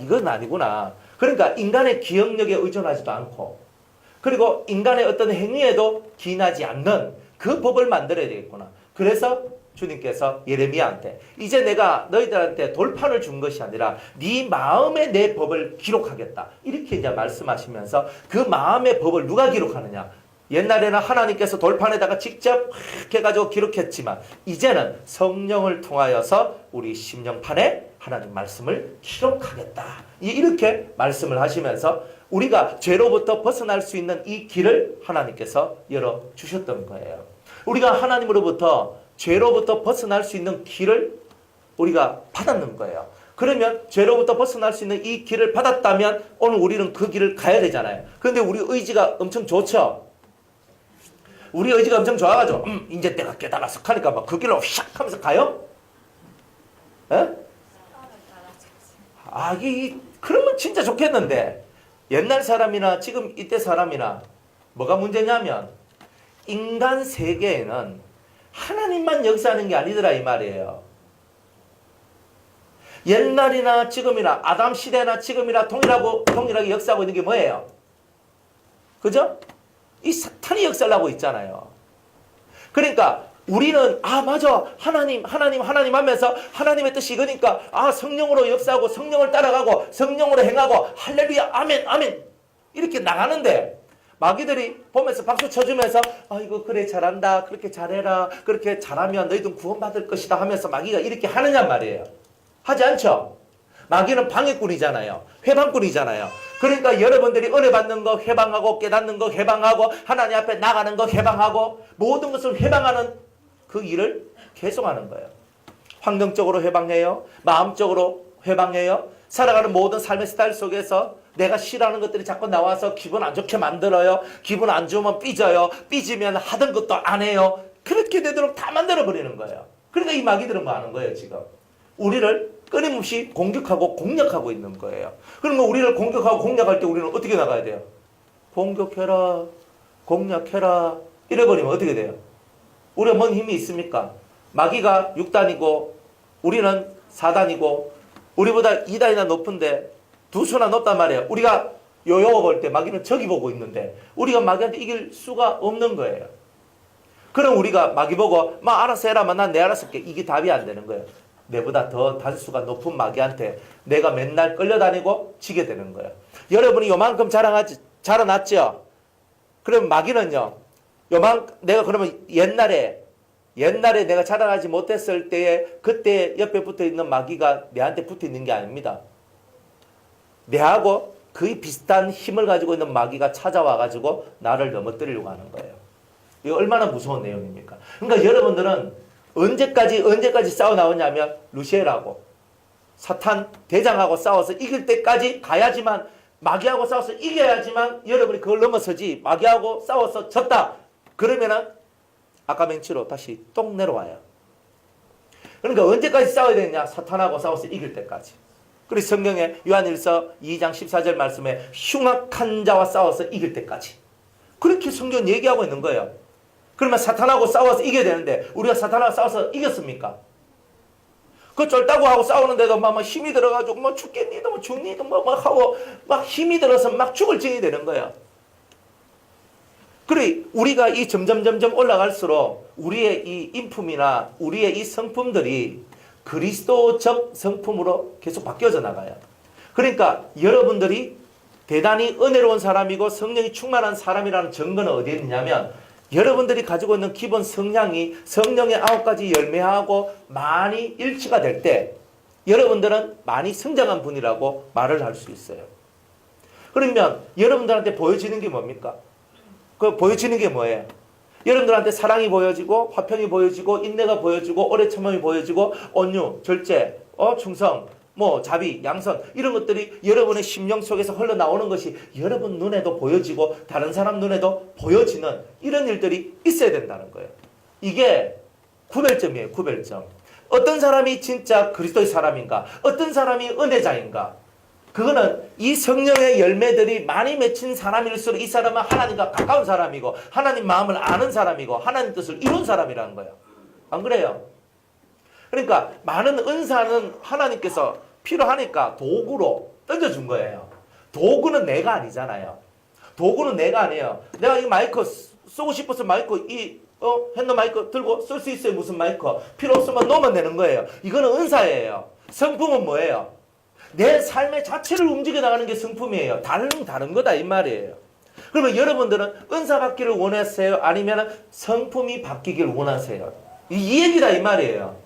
이건 아니구나. 그러니까 인간의 기억력에 의존하지도 않고 그리고 인간의 어떤 행위에도 기인하지 않는 그 법을 만들어야 되겠구나. 그래서 주님께서 예레미야한테 이제 내가 너희들한테 돌판을 준 것이 아니라 네 마음에 내 법을 기록하겠다. 이렇게 이제 말씀하시면서 그 마음의 법을 누가 기록하느냐? 옛날에는 하나님께서 돌판에다가 직접 해가지고 기록했지만 이제는 성령을 통하여서 우리 심령판에 하나님 말씀을 기록하겠다. 이렇게 말씀을 하시면서 우리가 죄로부터 벗어날 수 있는 이 길을 하나님께서 열어주셨던 거예요. 우리가 하나님으로부터 죄로부터 벗어날 수 있는 길을 우리가 받았는 거예요. 그러면 죄로부터 벗어날 수 있는 이 길을 받았다면 오늘 우리는 그 길을 가야 되잖아요. 그런데 우리 의지가 엄청 좋죠. 우리 의지가 엄청 좋아가지고 이제 내가 깨달아서 하니까 막 그 길로 샥 하면서 가요? 에? 그러면 진짜 좋겠는데 옛날 사람이나 지금 이때 사람이나 뭐가 문제냐면 인간 세계에는 하나님만 역사하는 게 아니더라 이 말이에요. 옛날이나 지금이나 아담 시대나 지금이나 동일하게 역사하고 있는 게 뭐예요? 그죠? 이 사탄이 역사를 하고 있잖아요. 그러니까 우리는 맞아 하나님 하면서 하나님의 뜻이 이거니까 성령으로 역사하고 성령을 따라가고 성령으로 행하고 할렐루야 아멘 이렇게 나가는데 마귀들이 보면서 박수 쳐주면서 이거 그래 잘한다 그렇게 잘해라 그렇게 잘하면 너희들 구원받을 것이다 하면서 마귀가 이렇게 하느냐 말이에요. 하지 않죠? 마귀는 방해꾼이잖아요. 회방꾼이잖아요. 그러니까 여러분들이 은혜 받는 거 회방하고 깨닫는 거 회방하고 하나님 앞에 나가는 거 회방하고 모든 것을 회방하는 그 일을 계속하는 거예요. 환경적으로 회방해요. 마음적으로 회방해요. 살아가는 모든 삶의 스타일 속에서 내가 싫어하는 것들이 자꾸 나와서 기분 안 좋게 만들어요. 기분 안 좋으면 삐져요. 삐지면 하던 것도 안 해요. 그렇게 되도록 다 만들어버리는 거예요. 그러니까 이 마귀들은 뭐 하는 거예요 지금? 우리를 끊임없이 공격하고 공략하고 있는 거예요. 그러면 우리를 공격하고 공략할 때 우리는 어떻게 나가야 돼요? 공격해라, 공략해라 이래버리면 어떻게 돼요? 우리가 뭔 힘이 있습니까? 마귀가 6단이고 우리는 4단이고 우리보다 2단이나 높은데 2수나 높단 말이에요. 우리가 요요 볼 때 마귀는 저기 보고 있는데 우리가 마귀한테 이길 수가 없는 거예요. 그럼 우리가 마귀 보고 알아서 해라 난 내 알아서 할게. 이게 답이 안 되는 거예요. 내보다 더 단수가 높은 마귀한테 내가 맨날 끌려다니고 지게 되는 거예요. 여러분이 요만큼 자라났죠? 그럼 마귀는요. 내가 그러면 옛날에 내가 자라나지 못했을 때에 그때 옆에 붙어 있는 마귀가 내한테 붙어 있는 게 아닙니다. 내하고 거의 비슷한 힘을 가지고 있는 마귀가 찾아와 가지고 나를 넘어뜨리려고 하는 거예요. 이거 얼마나 무서운 내용입니까? 그러니까 여러분들은 언제까지 싸워 나오냐면 루시엘하고 사탄 대장하고 싸워서 이길 때까지 가야지만, 마귀하고 싸워서 이겨야지만 여러분이 그걸 넘어서지, 마귀하고 싸워서 졌다 그러면은 아까 맹치로 다시 똥 내려와요. 그러니까 언제까지 싸워야 되느냐? 사탄하고 싸워서 이길 때까지. 그래서 성경에 요한일서 2장 14절 말씀에 흉악한 자와 싸워서 이길 때까지. 그렇게 성경 얘기하고 있는 거예요. 그러면 사탄하고 싸워서 이겨야 되는데 우리가 사탄하고 싸워서 이겼습니까? 그 쫄다고 하고 싸우는데도 막 힘이 들어가지고 뭐 죽겠니도 뭐 죽니도 뭐 하고 막 힘이 들어서 막 죽을 징이 되는 거야. 그래 우리가 이 점점 올라갈수록 우리의 이 인품이나 우리의 이 성품들이 그리스도적 성품으로 계속 바뀌어져 나가요. 그러니까 여러분들이 대단히 은혜로운 사람이고 성령이 충만한 사람이라는 증거는 어디에 있냐면 여러분들이 가지고 있는 기본 성향이 성령의 9가지 열매하고 많이 일치가 될 때 여러분들은 많이 성장한 분이라고 말을 할 수 있어요. 그러면 여러분들한테 보여지는 게 뭡니까? 그 보여지는 게 뭐예요? 여러분들한테 사랑이 보여지고 화평이 보여지고 인내가 보여지고 오래 참음이 보여지고 온유, 절제, 충성, 자비, 양선 이런 것들이 여러분의 심령 속에서 흘러나오는 것이 여러분 눈에도 보여지고 다른 사람 눈에도 보여지는 이런 일들이 있어야 된다는 거예요. 이게 구별점이에요. 구별점. 어떤 사람이 진짜 그리스도의 사람인가? 어떤 사람이 은혜자인가? 그거는 이 성령의 열매들이 많이 맺힌 사람일수록 이 사람은 하나님과 가까운 사람이고 하나님 마음을 아는 사람이고 하나님 뜻을 이룬 사람이라는 거예요. 안 그래요? 그러니까 많은 은사는 하나님께서 필요하니까 도구로 던져준 거예요. 도구는 내가 아니잖아요. 도구는 내가 아니에요. 내가 이 마이크 쓰고 싶어서 마이크 핸드 마이크 들고 쓸 수 있어요. 무슨 마이크 필요 없으면 놓으면 되는 거예요. 이거는 은사예요. 성품은 뭐예요? 내 삶의 자체를 움직여 나가는 게 성품이에요. 다른 거다 이 말이에요. 그러면 여러분들은 은사 받기를 원하세요? 아니면 성품이 바뀌기를 원하세요? 이 얘기다 이 말이에요.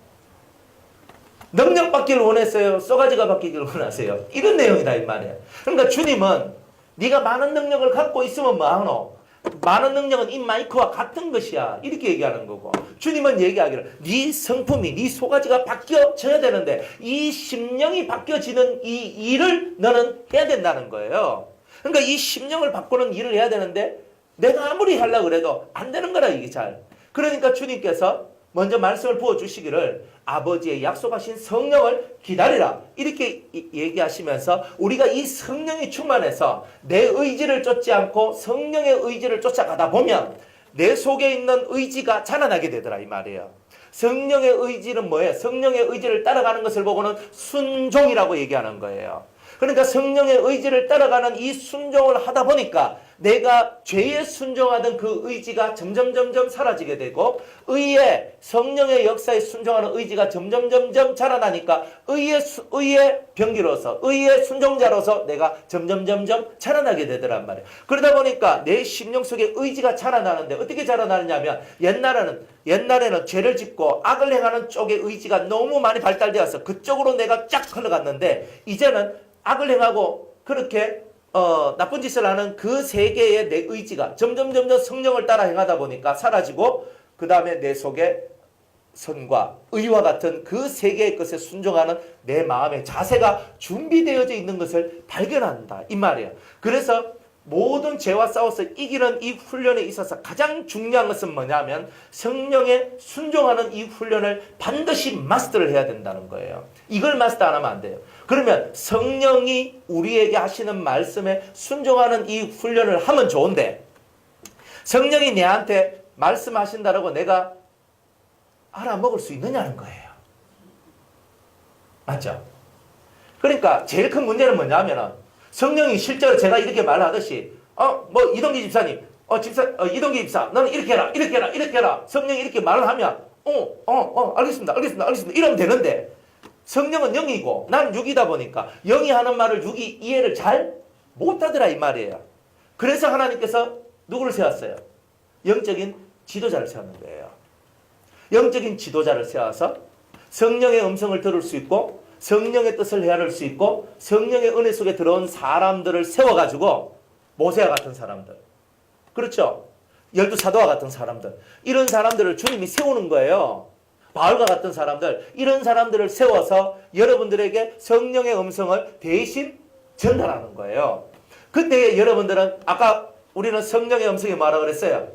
능력 받기를 원했어요? 쏘가지가 바뀌기를 원하세요? 이런 내용이다 이 말이에요. 그러니까 주님은 네가 많은 능력을 갖고 있으면 뭐하노? 많은 능력은 이 마이크와 같은 것이야. 이렇게 얘기하는 거고 주님은 얘기하기를 네 성품이 네 소가지가 바뀌어져야 되는데 이 심령이 바뀌어지는 이 일을 너는 해야 된다는 거예요. 그러니까 이 심령을 바꾸는 일을 해야 되는데 내가 아무리 하려고 그래도 안 되는 거라 이게 잘. 그러니까 주님께서 먼저 말씀을 부어주시기를 아버지의 약속하신 성령을 기다리라 이렇게 얘기하시면서 우리가 이 성령이 충만해서 내 의지를 쫓지 않고 성령의 의지를 쫓아가다 보면 내 속에 있는 의지가 자라나게 되더라 이 말이에요. 성령의 의지는 뭐예요? 성령의 의지를 따라가는 것을 보고는 순종이라고 얘기하는 거예요. 그러니까 성령의 의지를 따라가는 이 순종을 하다 보니까 내가 죄에 순종하던 그 의지가 점점 사라지게 되고 의의 성령의 역사에 순종하는 의지가 점점 자라나니까 의의 병기로서 의의 순종자로서 내가 점점 자라나게 되더란 말이에요. 그러다 보니까 내 심령 속에 의지가 자라나는데 어떻게 자라나느냐면 옛날에는 죄를 짓고 악을 행하는 쪽의 의지가 너무 많이 발달되어서 그쪽으로 내가 쫙 흘러갔는데 이제는 악을 행하고 그렇게 나쁜 짓을 하는 그 세계의 내 의지가 점점 성령을 따라 행하다 보니까 사라지고 그 다음에 내 속에 선과 의와 같은 그 세계의 것에 순종하는 내 마음의 자세가 준비되어져 있는 것을 발견한다 이 말이에요. 그래서 모든 죄와 싸워서 이기는 이 훈련에 있어서 가장 중요한 것은 뭐냐면 성령에 순종하는 이 훈련을 반드시 마스터를 해야 된다는 거예요. 이걸 마스터 안 하면 안 돼요. 그러면 성령이 우리에게 하시는 말씀에 순종하는 이 훈련을 하면 좋은데 성령이 내한테 말씀하신다라고 내가 알아먹을 수 있느냐는 거예요. 맞죠? 그러니까 제일 큰 문제는 뭐냐면 성령이 실제로 제가 이렇게 말하듯이 이동기 집사님 이동기 집사 너는 이렇게 해라 성령이 이렇게 말을 하면 알겠습니다 이러면 되는데 성령은 영이고 난 육이다 보니까 영이 하는 말을 육이 이해를 잘 못하더라 이 말이에요. 그래서 하나님께서 누구를 세웠어요? 영적인 지도자를 세우는 거예요. 영적인 지도자를 세워서 성령의 음성을 들을 수 있고 성령의 뜻을 헤아릴 수 있고 성령의 은혜 속에 들어온 사람들을 세워가지고 모세와 같은 사람들, 그렇죠? 12 사도와 같은 사람들, 이런 사람들을 주님이 세우는 거예요. 바울과 같은 사람들, 이런 사람들을 세워서 여러분들에게 성령의 음성을 대신 전달하는 거예요. 그때 여러분들은 아까 우리는 성령의 음성이 뭐라고 그랬어요?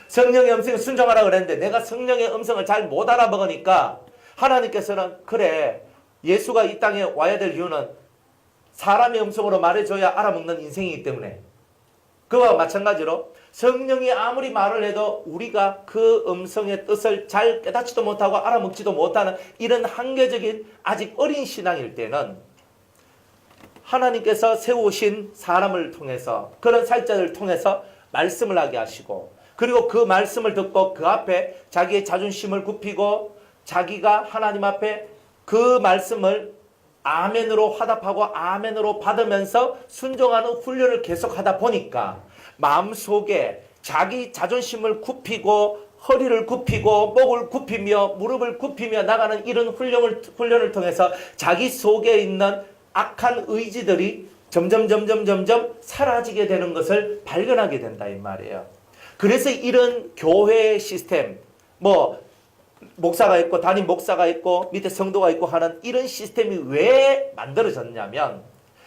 성령의 음성에 순종하라 그랬는데 내가 성령의 음성을 잘 못 알아먹으니까 하나님께서는 그래, 예수가 이 땅에 와야 될 이유는 사람의 음성으로 말해줘야 알아먹는 인생이기 때문에, 그와 마찬가지로 성령이 아무리 말을 해도 우리가 그 음성의 뜻을 잘 깨닫지도 못하고 알아먹지도 못하는 이런 한계적인 아직 어린 신앙일 때는 하나님께서 세우신 사람을 통해서, 그런 사역자를 통해서 말씀을 하게 하시고, 그리고 그 말씀을 듣고 그 앞에 자기의 자존심을 굽히고 자기가 하나님 앞에 그 말씀을 아멘으로 화답하고 아멘으로 받으면서 순종하는 훈련을 계속하다 보니까 마음속에 자기 자존심을 굽히고 허리를 굽히고 목을 굽히며 무릎을 굽히며 나가는 이런 훈련을 통해서 자기 속에 있는 악한 의지들이 점점 사라지게 되는 것을 발견하게 된다 이 말이에요. 그래서 이런 교회 시스템, 목사가 있고 담임 목사가 있고 밑에 성도가 있고 하는 이런 시스템이 왜 만들어졌냐면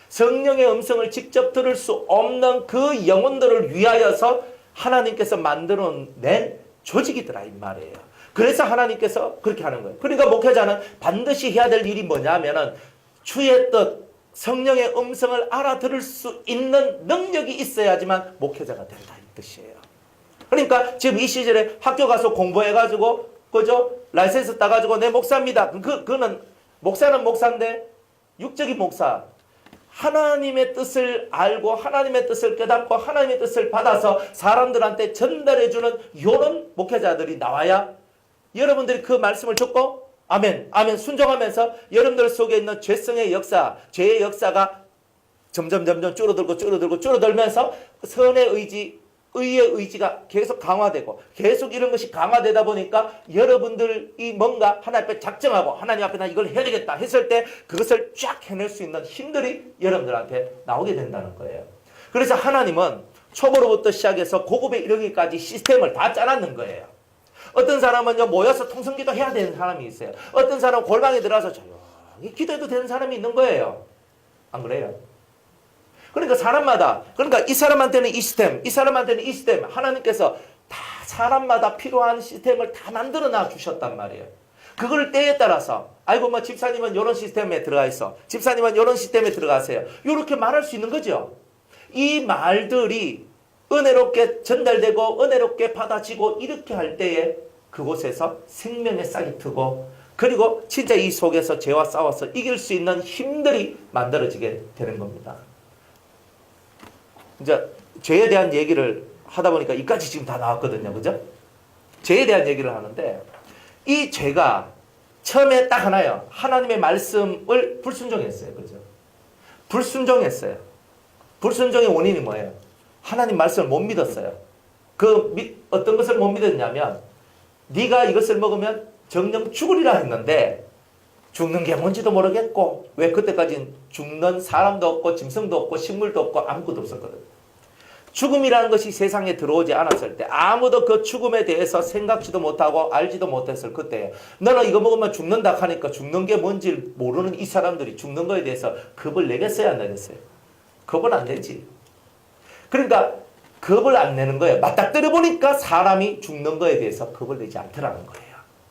성령의 음성을 직접 들을 수 없는 그 영혼들을 위하여서 하나님께서 만들어낸 조직이더라 이 말이에요. 그래서 하나님께서 그렇게 하는 거예요. 그러니까 목회자는 반드시 해야 될 일이 뭐냐면은 주의 뜻, 성령의 음성을 알아들을 수 있는 능력이 있어야지만 목회자가 된다 이 뜻이에요. 그러니까 지금 이 시절에 학교 가서 공부해가지고 그죠? 라이센스 따가지고 내 목사입니다. 그거는 목사는 목사인데 육적인 목사. 하나님의 뜻을 알고 하나님의 뜻을 깨닫고 하나님의 뜻을 받아서 사람들한테 전달해주는 이런 목회자들이 나와야 여러분들이 그 말씀을 듣고 아멘, 아멘 순종하면서 여러분들 속에 있는 죄성의 역사, 죄의 역사가 점점 줄어들면서 선의 의지, 의의 의지가 계속 강화되고 계속 이런 것이 강화되다 보니까 여러분들이 뭔가 하나님 앞에 작정하고 하나님 앞에 나 이걸 해야 되겠다 했을 때 그것을 쫙 해낼 수 있는 힘들이 여러분들한테 나오게 된다는 거예요. 그래서 하나님은 초보로부터 시작해서 고급에 이르기까지 시스템을 다 짜놨는 거예요. 어떤 사람은요 모여서 통성기도 해야 되는 사람이 있어요. 어떤 사람은 골방에 들어가서 조용히 기도해도 되는 사람이 있는 거예요. 안 그래요? 그러니까 사람마다, 그러니까 이 사람한테는 이 시스템, 이 사람한테는 이 시스템, 하나님께서 다 사람마다 필요한 시스템을 다 만들어 놔 주셨단 말이에요. 그걸 때에 따라서 아이고 집사님은 이런 시스템에 들어가 있어, 집사님은 이런 시스템에 들어가세요, 이렇게 말할 수 있는 거죠. 이 말들이 은혜롭게 전달되고 은혜롭게 받아지고 이렇게 할 때에 그곳에서 생명의 싹이 트고 그리고 진짜 이 속에서 죄와 싸워서 이길 수 있는 힘들이 만들어지게 되는 겁니다. 이제 죄에 대한 얘기를 하다 보니까 이까지 지금 다 나왔거든요. 그죠? 죄에 대한 얘기를 하는데 이 죄가 처음에 딱 하나요. 하나님의 말씀을 불순종했어요. 그죠? 불순종했어요. 불순종의 원인이 뭐예요? 하나님 말씀을 못 믿었어요. 어떤 것을 못 믿었냐면 네가 이것을 먹으면 정령 죽으리라 했는데 죽는 게 뭔지도 모르겠고, 왜 그때까지는 죽는 사람도 없고 짐승도 없고 식물도 없고 아무것도 없었거든. 죽음이라는 것이 세상에 들어오지 않았을 때 아무도 그 죽음에 대해서 생각지도 못하고 알지도 못했을 그때 너는 이거 먹으면 죽는다 하니까 죽는 게 뭔지 모르는 이 사람들이 죽는 거에 대해서 겁을 내겠어요 안 내겠어요? 겁은 안 내지. 그러니까 겁을 안 내는 거예요. 맞닥뜨려 보니까 사람이 죽는 거에 대해서 겁을 내지 않더라는 거예요.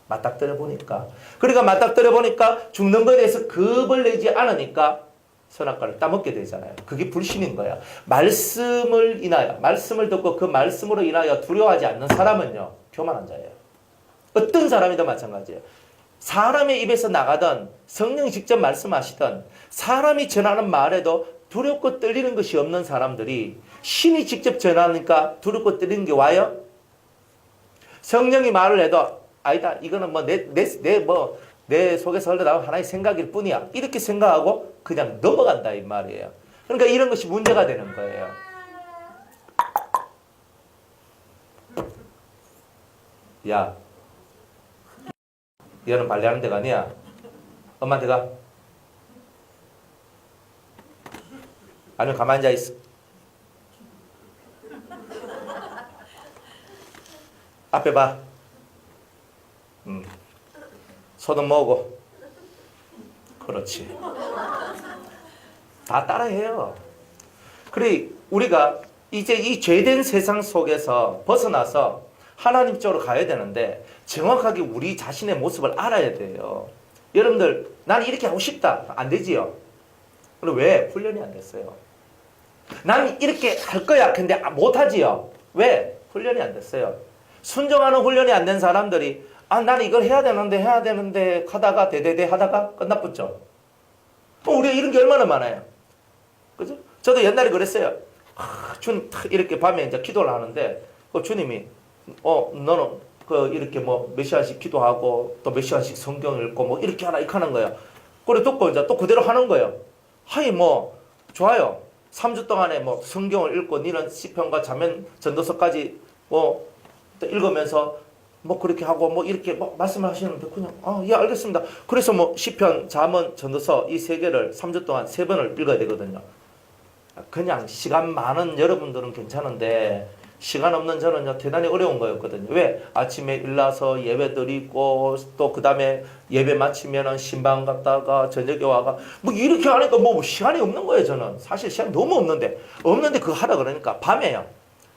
맞닥뜨려 보니까. 그러니까 맞닥뜨려 보니까 죽는 거에 대해서 겁을 내지 않으니까 선악과를 따먹게 되잖아요. 그게 불신인 거야. 말씀을 인하여, 말씀을 듣고 그 말씀으로 인하여 두려워하지 않는 사람은요, 교만한 자예요. 어떤 사람이든 마찬가지예요. 사람의 입에서 나가던 성령이 직접 말씀하시던 사람이 전하는 말에도 두렵고 떨리는 것이 없는 사람들이 신이 직접 전하니까 두렵고 떨리는 게 와요? 성령이 말을 해도 아니다. 이거는 내 속에서 흘러나온 하나의 생각일 뿐이야. 이렇게 생각하고 그냥 넘어간다 이 말이에요. 그러니까 이런 것이 문제가 되는 거예요. 야, 얘는 발레하는 데가 아니야. 엄마한테 가. 아니면 가만히 앉아 있어. 앞에 봐. 손은 모으고. 그렇지. 다 따라해요. 그래 우리가 이제 이 죄된 세상 속에서 벗어나서 하나님 쪽으로 가야 되는데 정확하게 우리 자신의 모습을 알아야 돼요. 여러분들 나는 이렇게 하고 싶다. 안 되지요. 그럼 왜? 훈련이 안 됐어요. 나는 이렇게 할 거야. 근데 못하지요. 왜? 훈련이 안 됐어요. 순종하는 훈련이 안 된 사람들이 나는 이걸 해야 되는데 하다가 대대대 하다가 끝나붙죠. 우리가 이런 게 얼마나 많아요. 그죠? 저도 옛날에 그랬어요. 주님 이렇게 밤에 이제 기도를 하는데 주님이 너는 이렇게 뭐 몇 시간씩 기도하고 또 몇 시간씩 성경 읽고 뭐 이렇게 하라 이렇게 하는 거예요. 그래 듣고 이제 또 그대로 하는 거예요. 하이 뭐 좋아요. 3주 동안에 뭐 성경을 읽고 니는 시편과 잠언 전도서까지 뭐 읽으면서 뭐 그렇게 하고 뭐 이렇게 뭐 말씀을 하시는데 그냥 예 알겠습니다. 그래서 뭐 시편, 잠언, 전도서 이 세 개를 3주 동안 3번을 읽어야 되거든요. 그냥 시간 많은 여러분들은 괜찮은데 시간 없는 저는요 대단히 어려운 거였거든요. 왜? 아침에 일어나서 예배 드리고 또 그 다음에 예배 마치면은 신방 갔다가 저녁에 와가 뭐 이렇게 하니까 뭐 시간이 없는 거예요. 저는 사실 시간이 너무 없는데 그거 하라 그러니까 밤에요.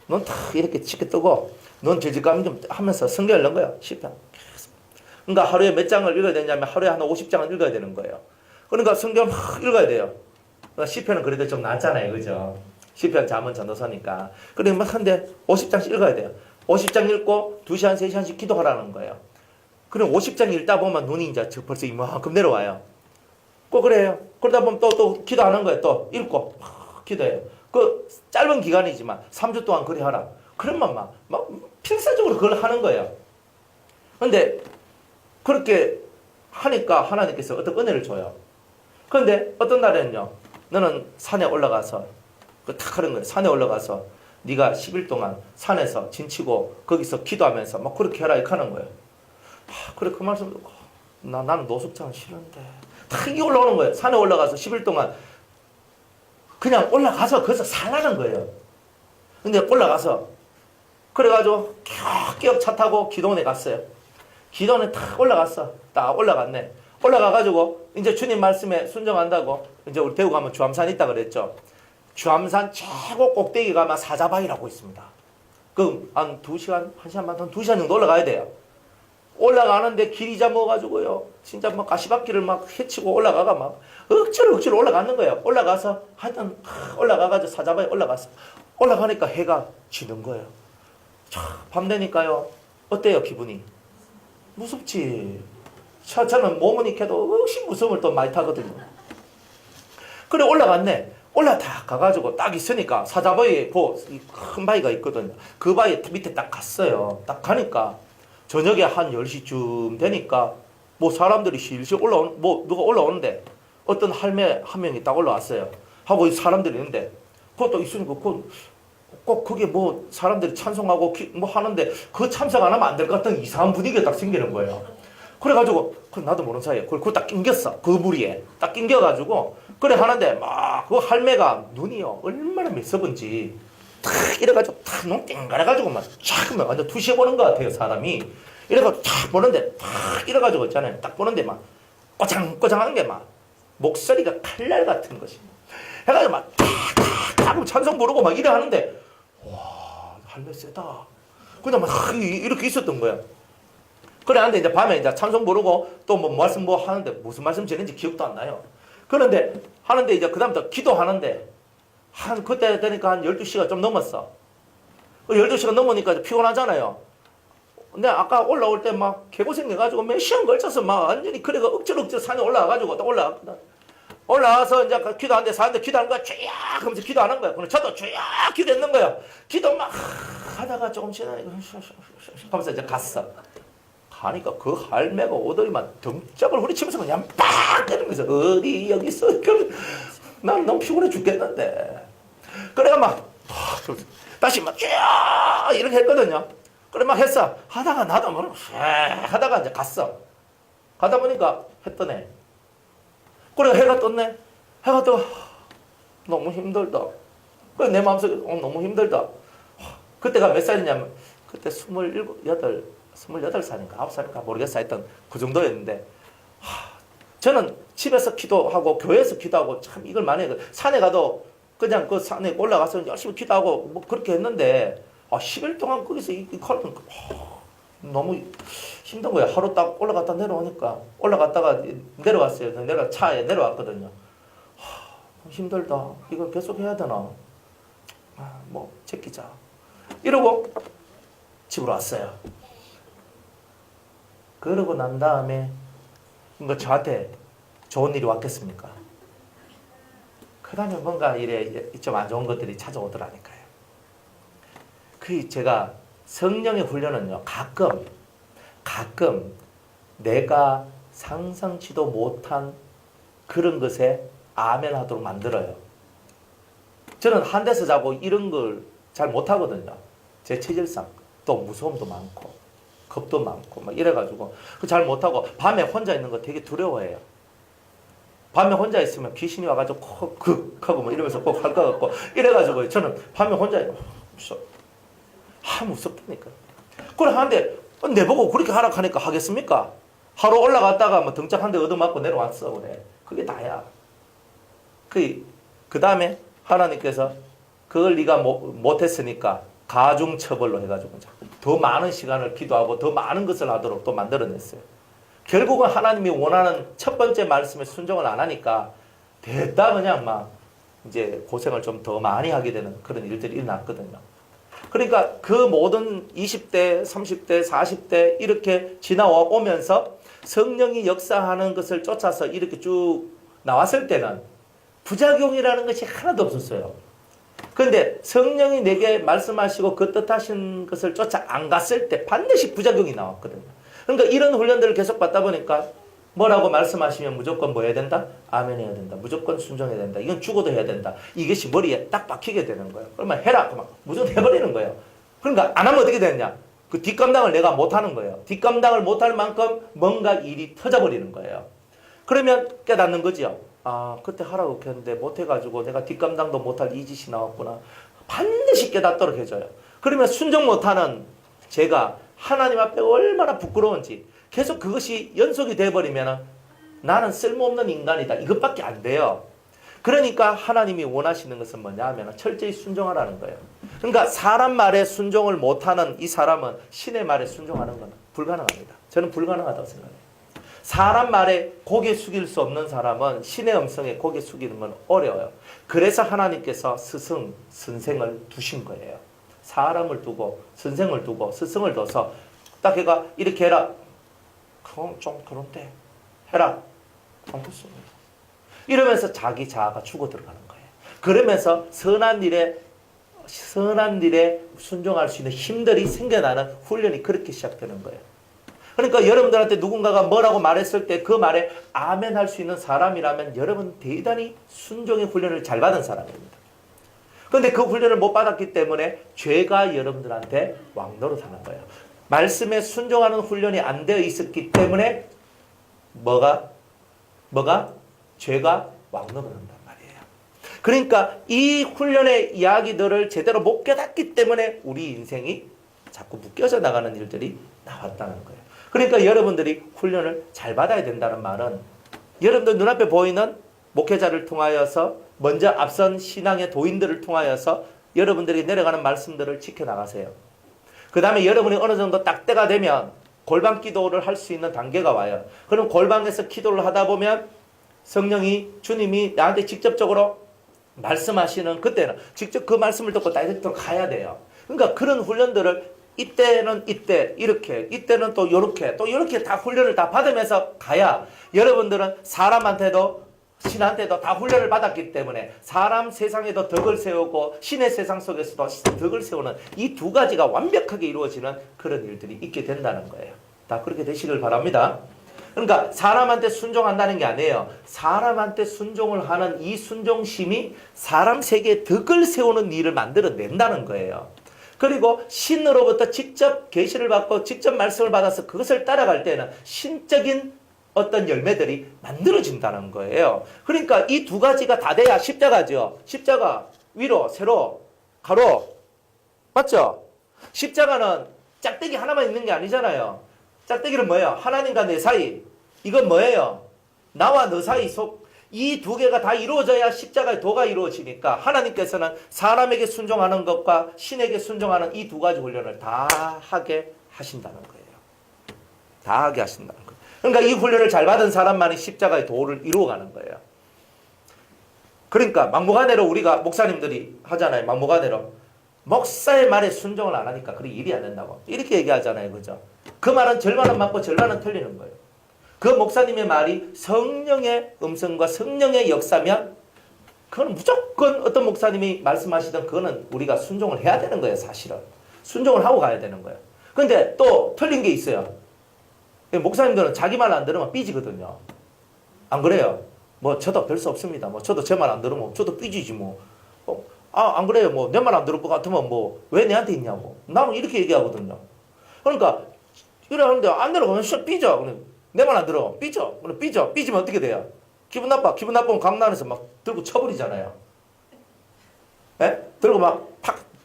넌 다 이렇게 치켜 뜨고 넌 죄책감 좀 하면서 성경 읽는 거야. 시편. 그러니까 하루에 몇 장을 읽어야 되냐면 하루에 한 50장을 읽어야 되는 거예요. 그러니까 성경 막 읽어야 돼요. 시편은 그래도 좀 낫잖아요. 그죠? 시편, 잠언, 전도서니까. 그래 막 한데 50장씩 읽어야 돼요. 50장 읽고 2시간, 3시간씩 기도하라는 거예요. 그럼 50장 읽다 보면 눈이 이제 벌써 이만큼 내려와요. 꼭 그래요. 그러다 보면 또 기도하는 거예요. 또 읽고 막 기도해요. 그 짧은 기간이지만 3주 동안 그리 하라. 그러면 막 필사적으로 그걸 하는 거예요. 근데 그렇게 하니까 하나님께서 어떤 은혜를 줘요. 그런데 어떤 날에는요. 너는 산에 올라가서 딱 하는 거예요. 산에 올라가서 네가 10일 동안 산에서 진치고 거기서 기도하면서 막 그렇게 해라 이렇게 하는 거예요. 그래 그 말씀 듣고 나는 노숙자는 싫은데 딱 이게 올라오는 거예요. 산에 올라가서 10일 동안 그냥 올라가서 거기서 살라는 거예요. 근데 올라가서 그래가지고 끼역 차 타고 기도원에 갔어요. 기도원에 딱 올라갔어. 딱 올라갔네. 올라가가지고 이제 주님 말씀에 순종한다고 이제 우리 대구 가면 주암산 있다 그랬죠. 주암산 최고 꼭대기 가면 사자바위라고 있습니다. 그 한 2시간, 1시간 반, 한 2시간 정도 올라가야 돼요. 올라가는데 길이 잡아가지고요. 진짜 막 가시밭길을 막 헤치고 올라가가 막 억지로 올라가는 거예요. 올라가서 하여튼 올라가가지고 사자바위 올라갔어. 올라가니까 해가 지는 거예요. 밤 되니까요. 어때요 기분이? 무섭지. 저는 몸은 익혀도 역시 무서움을 또 많이 타거든요. 그래 올라갔네. 올라다 가가지고 딱 있으니까 사자바위에 큰 바위가 있거든요. 그 바위 밑에 딱 갔어요. 딱 가니까 저녁에 한 10시쯤 되니까 뭐 사람들이 실실 누가 올라오는데 어떤 할매 한 명이 딱 올라왔어요. 하고 사람들이 있는데 그것도 있으니까 꼭 그게 뭐 사람들이 찬송하고 뭐 하는데 그 참석 안 하면 안 될 것 같은 이상한 분위기가 딱 생기는 거예요. 그래가지고 나도 모르는 사이에 그걸 딱 낑겼어. 그 무리에 딱 낑겨가지고 그래 하는데 막 그 할매가 눈이요 얼마나 매서운지 탁 이래가지고 탁눈 땡가래가지고 막촥 완전 투시해 보는 것 같아요 사람이. 이래가지고 탁 보는데 탁 이래가지고 있잖아요. 딱 보는데 막 꼬장꼬장한 게 막 목소리가 칼날 같은 것이 해가지고 막 탁탁 찬송 부르고 막 이래 하는데 와 할매 세다. 그냥 막 이렇게 있었던 거야. 그래 하는데 이제 밤에 이제 찬송 부르고 또 뭐 말씀 뭐 하는데 무슨 말씀 지는지 기억도 안 나요. 그런데 하는데 이제 그다음부터 기도하는데 그때 되니까 한 12시가 좀 넘었어. 12시가 넘으니까 피곤하잖아요. 근데 아까 올라올 때 막 개고생해가지고 몇 시간 걸쳐서 막 완전히 그래가 억지로 산에 올라와가지고 또 올라왔거든. 올라와서 이제 기도하는데 사람들 기도하는 거야. 쫙 하면서 기도하는 거야. 그럼 저도 쫙 기도했는 거야. 기도 막 하다가 조금 지나니까 하면서 이제 갔어. 가니까 그 할매가 오더니만 등짝을 후리치면서 그냥 빡 때리면서 어디 여기 있어. 난 너무 피곤해 죽겠는데. 그래가 막 다시 막 쫙 이렇게 했거든요. 그래 막 했어. 하다가 나도 모르고 하다가 이제 갔어. 가다 보니까 해 뜨네. 그래 해가 떴네. 해가 떠 너무 힘들다. 그래 내 마음속에 너무 힘들다. 그때가 몇 살이냐면 그때 28살인가 9살인가 모르겠어. 하여튼 그 정도였는데 저는 집에서 기도하고 교회에서 기도하고 참 이걸 많이 해요. 산에 가도 그냥 그 산에 올라가서 열심히 기도하고 뭐 그렇게 했는데 10일 동안 거기서 이 칼은 너무 힘든 거예요. 하루 딱 올라갔다 내려오니까 올라갔다가 내려왔어요. 차에 내려왔거든요. 힘들다. 이걸 계속 해야 되나? 뭐 제끼자. 이러고 집으로 왔어요. 그러고 난 다음에 뭔가 저한테 좋은 일이 왔겠습니까? 그 다음에 뭔가 이래 좀 안 좋은 것들이 찾아오더라니까요. 그 제가 성령의 훈련은요, 가끔 내가 상상치도 못한 그런 것에 아멘 하도록 만들어요. 저는 한 데서 자고 이런 걸 잘 못하거든요. 제 체질상. 또 무서움도 많고, 겁도 많고, 막 이래가지고. 잘 못하고, 밤에 혼자 있는 거 되게 두려워해요. 밤에 혼자 있으면 귀신이 와가지고 콕 하고 뭐 이러면서 꼭 할 것 같고, 이래가지고 저는 밤에 혼자 무섭다니까. 그래 하는데 내보고 그렇게 하라 하니까 하겠습니까? 하루 올라갔다가 뭐 등짝 한 대 얻어맞고 내려왔어. 그래. 그게 다야. 그 다음에 하나님께서 그걸 네가 못했으니까 가중처벌로 해가지고 더 많은 시간을 기도하고 더 많은 것을 하도록 또 만들어냈어요. 결국은 하나님이 원하는 첫 번째 말씀에 순종을 안 하니까 됐다 그냥 막 이제 고생을 좀 더 많이 하게 되는 그런 일들이 일어났거든요. 그러니까 그 모든 20대, 30대, 40대 이렇게 지나오면서 성령이 역사하는 것을 쫓아서 이렇게 쭉 나왔을 때는 부작용이라는 것이 하나도 없었어요. 그런데 성령이 내게 말씀하시고 그 뜻하신 것을 쫓아 안 갔을 때 반드시 부작용이 나왔거든요. 그러니까 이런 훈련들을 계속 받다 보니까 뭐라고 말씀하시면 무조건 뭐 해야 된다? 아멘 해야 된다. 무조건 순종해야 된다. 이건 죽어도 해야 된다. 이것이 머리에 딱 박히게 되는 거예요. 그러면 해라. 그만 무조건 해버리는 거예요. 그러니까 안 하면 어떻게 되느냐? 그 뒷감당을 내가 못하는 거예요. 뒷감당을 못할 만큼 뭔가 일이 터져버리는 거예요. 그러면 깨닫는 거지요. 그때 하라고 했는데 못해가지고 내가 뒷감당도 못할 이 짓이 나왔구나. 반드시 깨닫도록 해줘요. 그러면 순종 못하는 제가 하나님 앞에 얼마나 부끄러운지 계속 그것이 연속이 돼버리면 나는 쓸모없는 인간이다. 이것밖에 안 돼요. 그러니까 하나님이 원하시는 것은 뭐냐 하면 철저히 순종하라는 거예요. 그러니까 사람 말에 순종을 못하는 이 사람은 신의 말에 순종하는 건 불가능합니다. 저는 불가능하다고 생각해요. 사람 말에 고개 숙일 수 없는 사람은 신의 음성에 고개 숙이는 건 어려워요. 그래서 하나님께서 스승, 선생을 두신 거예요. 사람을 두고 선생을 두고 스승을 둬서 딱 걔가 이렇게 해라. 그건 좀 그런데 해라. 알겠습니다. 이러면서 자기 자아가 죽어 들어가는 거예요. 그러면서 선한 일에 순종할 수 있는 힘들이 생겨나는 훈련이 그렇게 시작되는 거예요. 그러니까 여러분들한테 누군가가 뭐라고 말했을 때 그 말에 아멘 할 수 있는 사람이라면 여러분 대단히 순종의 훈련을 잘 받은 사람입니다. 그런데 그 훈련을 못 받았기 때문에 죄가 여러분들한테 왕노릇하는 거예요. 말씀에 순종하는 훈련이 안 되어 있었기 때문에 뭐가? 죄가 왕노릇한단 말이에요. 그러니까 이 훈련의 이야기들을 제대로 못 깨닫기 때문에 우리 인생이 자꾸 묶여져 나가는 일들이 나왔다는 거예요. 그러니까 여러분들이 훈련을 잘 받아야 된다는 말은 여러분들 눈앞에 보이는 목회자를 통하여서 먼저 앞선 신앙의 도인들을 통하여서 여러분들이 내려가는 말씀들을 지켜나가세요. 그 다음에 여러분이 어느 정도 딱 때가 되면 골방 기도를 할 수 있는 단계가 와요. 그럼 골방에서 기도를 하다 보면 성령이 주님이 나한테 직접적으로 말씀하시는 그때는 직접 그 말씀을 듣고 다이렉트로 가야 돼요. 그러니까 그런 훈련들을 이때는 이때 이렇게 이때는 또 요렇게 또 요렇게 다 훈련을 다 받으면서 가야 여러분들은 사람한테도 신한테도 다 훈련을 받았기 때문에 사람 세상에도 덕을 세우고 신의 세상 속에서도 덕을 세우는 이 두 가지가 완벽하게 이루어지는 그런 일들이 있게 된다는 거예요. 다 그렇게 되시길 바랍니다. 그러니까 사람한테 순종한다는 게 아니에요. 사람한테 순종을 하는 이 순종심이 사람 세계에 덕을 세우는 일을 만들어낸다는 거예요. 그리고 신으로부터 직접 계시를 받고 직접 말씀을 받아서 그것을 따라갈 때는 신적인 어떤 열매들이 만들어진다는 거예요. 그러니까 이 두 가지가 다 돼야 십자가죠. 십자가 위로 세로 가로 맞죠? 십자가는 짝대기 하나만 있는 게 아니잖아요. 짝대기는 뭐예요? 하나님과 내 사이 이건 뭐예요? 나와 너 사이 이 두 개가 다 이루어져야 십자가의 도가 이루어지니까 하나님께서는 사람에게 순종하는 것과 신에게 순종하는 이 두 가지 훈련을 다 하게 하신다는 거예요. 다 하게 하신다는 거예요. 그러니까 이 훈련을 잘 받은 사람만이 십자가의 도를 이루어가는 거예요. 그러니까 막무가내로 우리가 목사님들이 하잖아요. 막무가내로 목사의 말에 순종을 안 하니까 그게 일이 안 된다고 이렇게 얘기하잖아요. 그죠? 그 말은 절반은 맞고 절반은 틀리는 거예요. 그 목사님의 말이 성령의 음성과 성령의 역사면 그건 무조건 어떤 목사님이 말씀하시든 그거는 우리가 순종을 해야 되는 거예요. 사실은 순종을 하고 가야 되는 거예요. 근데 또 틀린 게 있어요. 목사님들은 자기 말 안 들으면 삐지거든요. 안 그래요? 뭐 저도 별 수 없습니다. 뭐 저도 제 말 안 들으면 저도 삐지지 뭐. 안 그래요? 뭐 내 말 안 들을 것 같으면 뭐 왜 내한테 있냐고. 나는 이렇게 얘기하거든요. 그러니까 이래 하는데 안 들어가면 삐져. 내 말 안 들어. 삐져. 삐져. 삐지면 어떻게 돼요? 기분 나빠. 기분 나쁘면 강난에서 막 들고 쳐버리잖아요. 예? 들고 막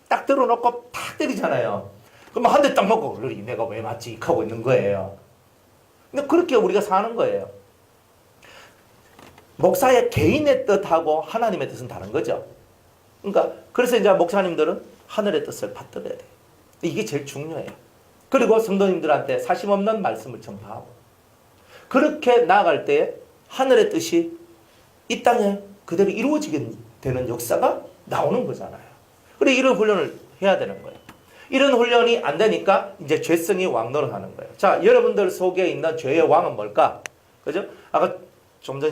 딱 들어놓고 탁 때리잖아요. 그럼 한 대 딱 먹고 내가 왜 맞지? 하고 있는 거예요. 근데 그렇게 우리가 사는 거예요. 목사의 개인의 뜻하고 하나님의 뜻은 다른 거죠. 그러니까 그래서 이제 목사님들은 하늘의 뜻을 받들어야 돼요. 이게 제일 중요해요. 그리고 성도님들한테 사심 없는 말씀을 전파하고 그렇게 나아갈 때 하늘의 뜻이 이 땅에 그대로 이루어지게 되는 역사가 나오는 거잖아요. 그리고 이런 훈련을 해야 되는 거예요. 이런 훈련이 안 되니까 이제 죄성이 왕노릇하는 거예요. 자, 여러분들 속에 있는 죄의 왕은 뭘까? 그죠? 아까 좀 전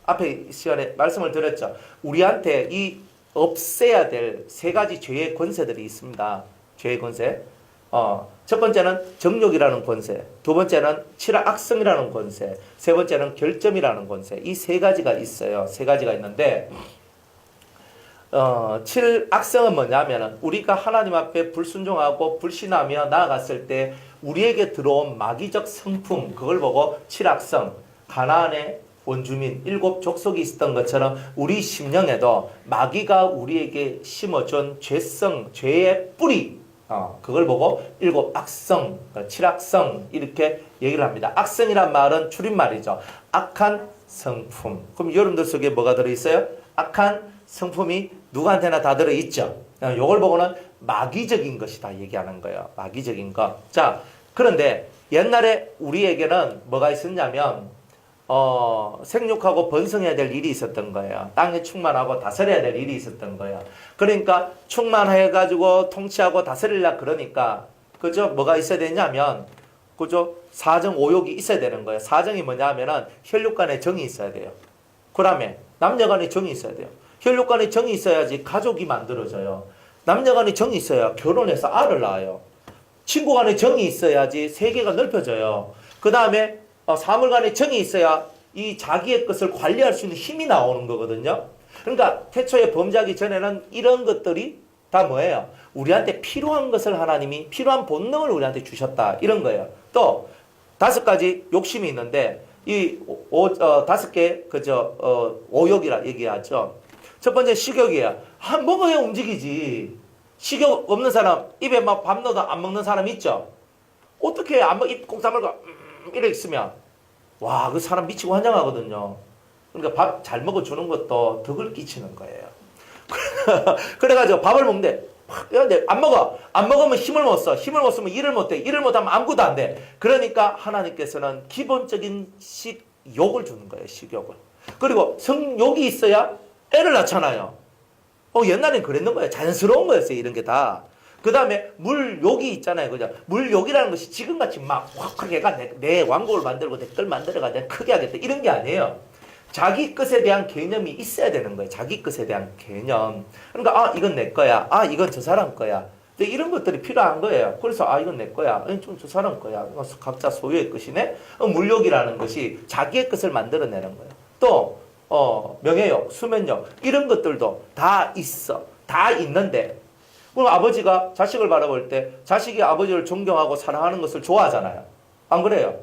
앞에 시간에 말씀을 드렸죠. 우리한테 이 없애야 될 세 가지 죄의 권세들이 있습니다. 죄의 권세. 첫 번째는 정욕이라는 권세, 두 번째는 칠악성이라는 권세, 세 번째는 결점이라는 권세. 이 세 가지가 있어요. 세 가지가 있는데 칠악성은 뭐냐면은 우리가 하나님 앞에 불순종하고 불신하며 나아갔을 때 우리에게 들어온 마귀적 성품, 그걸 보고 칠악성, 가나안의 원주민 7 족속이 있었던 것처럼 우리 심령에도 마귀가 우리에게 심어준 죄성, 죄의 뿌리, 그걸 보고 7 악성, 7악성 이렇게 얘기를 합니다. 악성이란 말은 줄임말이죠. 악한 성품. 그럼 여러분들 속에 뭐가 들어있어요? 악한 성품이 누구한테나 다 들어있죠. 이걸 보고는 마귀적인 것이다 얘기하는 거예요. 마귀적인 것. 자, 그런데 옛날에 우리에게는 뭐가 있었냐면 생육하고 번성해야 될 일이 있었던 거예요. 땅에 충만하고 다스려야 될 일이 있었던 거예요. 그러니까 충만해가지고 통치하고 다스리려 그러니까 그죠? 뭐가 있어야 되냐면 그죠? 사정 오욕이 있어야 되는 거예요. 사정이 뭐냐면은 혈육 간의 정이 있어야 돼요. 그다음에 남녀 간의 정이 있어야 돼요. 혈육 간의 정이 있어야지 가족이 만들어져요. 남녀 간의 정이 있어야 결혼해서 알을 낳아요. 친구 간의 정이 있어야지 세계가 넓혀져요. 그 다음에 사물 간의 정이 있어야 이 자기의 것을 관리할 수 있는 힘이 나오는 거거든요. 그러니까 태초에 범죄하기 전에는 이런 것들이 다 뭐예요? 우리한테 필요한 것을 하나님이 필요한 본능을 우리한테 주셨다 이런 거예요. 또 5가지 욕심이 있는데 이 5개 오욕이라 얘기하죠. 첫 번째 식욕이에요. 먹어야 움직이지. 식욕 없는 사람 입에 막 밥 넣어도 안 먹는 사람 있죠. 어떻게 안 먹, 입 꼭 다물고 이렇게 있으면 와, 그 사람 미치고 환장하거든요. 그러니까 밥 잘 먹어주는 것도 덕을 끼치는 거예요. 그래가지고 밥을 먹는데 안 먹어. 안 먹으면 힘을 못 써. 힘을 못 쓰면 일을 못 해. 일을 못하면 아무것도 안 돼. 그러니까 하나님께서는 기본적인 식욕을 주는 거예요. 식욕을. 그리고 성욕이 있어야 애를 낳잖아요. 옛날엔 그랬는 거예요. 자연스러운 거였어요. 이런 게 다. 그 다음에 물욕이 있잖아요. 그죠? 물욕이라는 것이 지금같이 막 확 해가 내 왕국을 만들고 내 걸 만들어가 내가 크게 하겠다. 이런 게 아니에요. 자기 것에 대한 개념이 있어야 되는 거예요. 자기 것에 대한 개념. 그러니까 이건 내 거야. 이건 저 사람 거야. 이런 것들이 필요한 거예요. 그래서 이건 내 거야. 좀 저 사람 거야. 각자 소유의 것이네. 물욕이라는 것이 자기의 것을 만들어내는 거예요. 또 명예욕, 수면욕 이런 것들도 다 있어. 다 있는데 그럼 아버지가 자식을 바라볼 때 자식이 아버지를 존경하고 사랑하는 것을 좋아하잖아요. 안 그래요?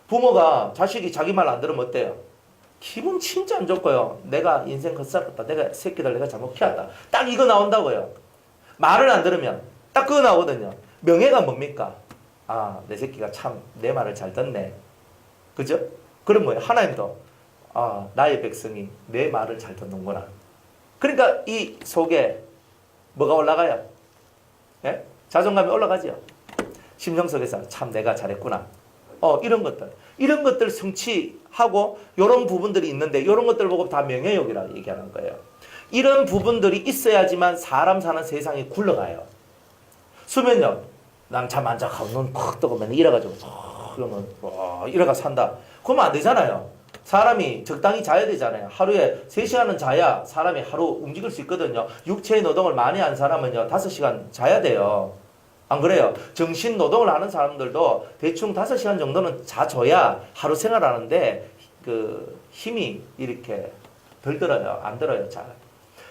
부모가 자식이 자기 말 안 들으면 어때요? 기분 진짜 안 좋고요. 내가 인생 헛살았다. 내가 새끼들 내가 잘못 키웠다. 딱 이거 나온다고요. 말을 안 들으면 딱 그거 나오거든요. 명예가 뭡니까? 내 새끼가 참 내 말을 잘 듣네. 그죠? 그럼 뭐예요? 하나님도 나의 백성이 내 말을 잘 듣는구나. 그러니까 이 속에 뭐가 올라가요? 예? 자존감이 올라가죠. 심령 속에서 참 내가 잘했구나. 이런 것들 성취하고 이런 부분들이 있는데 이런 것들 보고 다 명예욕이라고 얘기하는 거예요. 이런 부분들이 있어야지만 사람 사는 세상이 굴러가요. 수면력, 난 잠 안 자고 눈 콱 뜨고 맨날 이래가지고 그러면 이래가 산다. 그러면 안 되잖아요. 사람이 적당히 자야 되잖아요. 하루에 3시간은 자야 사람이 하루 움직일 수 있거든요. 육체의 노동을 많이 한 사람은요 5시간 자야 돼요. 안 그래요? 정신 노동을 하는 사람들도 대충 5시간 정도는 자줘야 하루 생활하는데 그 힘이 이렇게 덜 들어요. 안 들어요. 잘.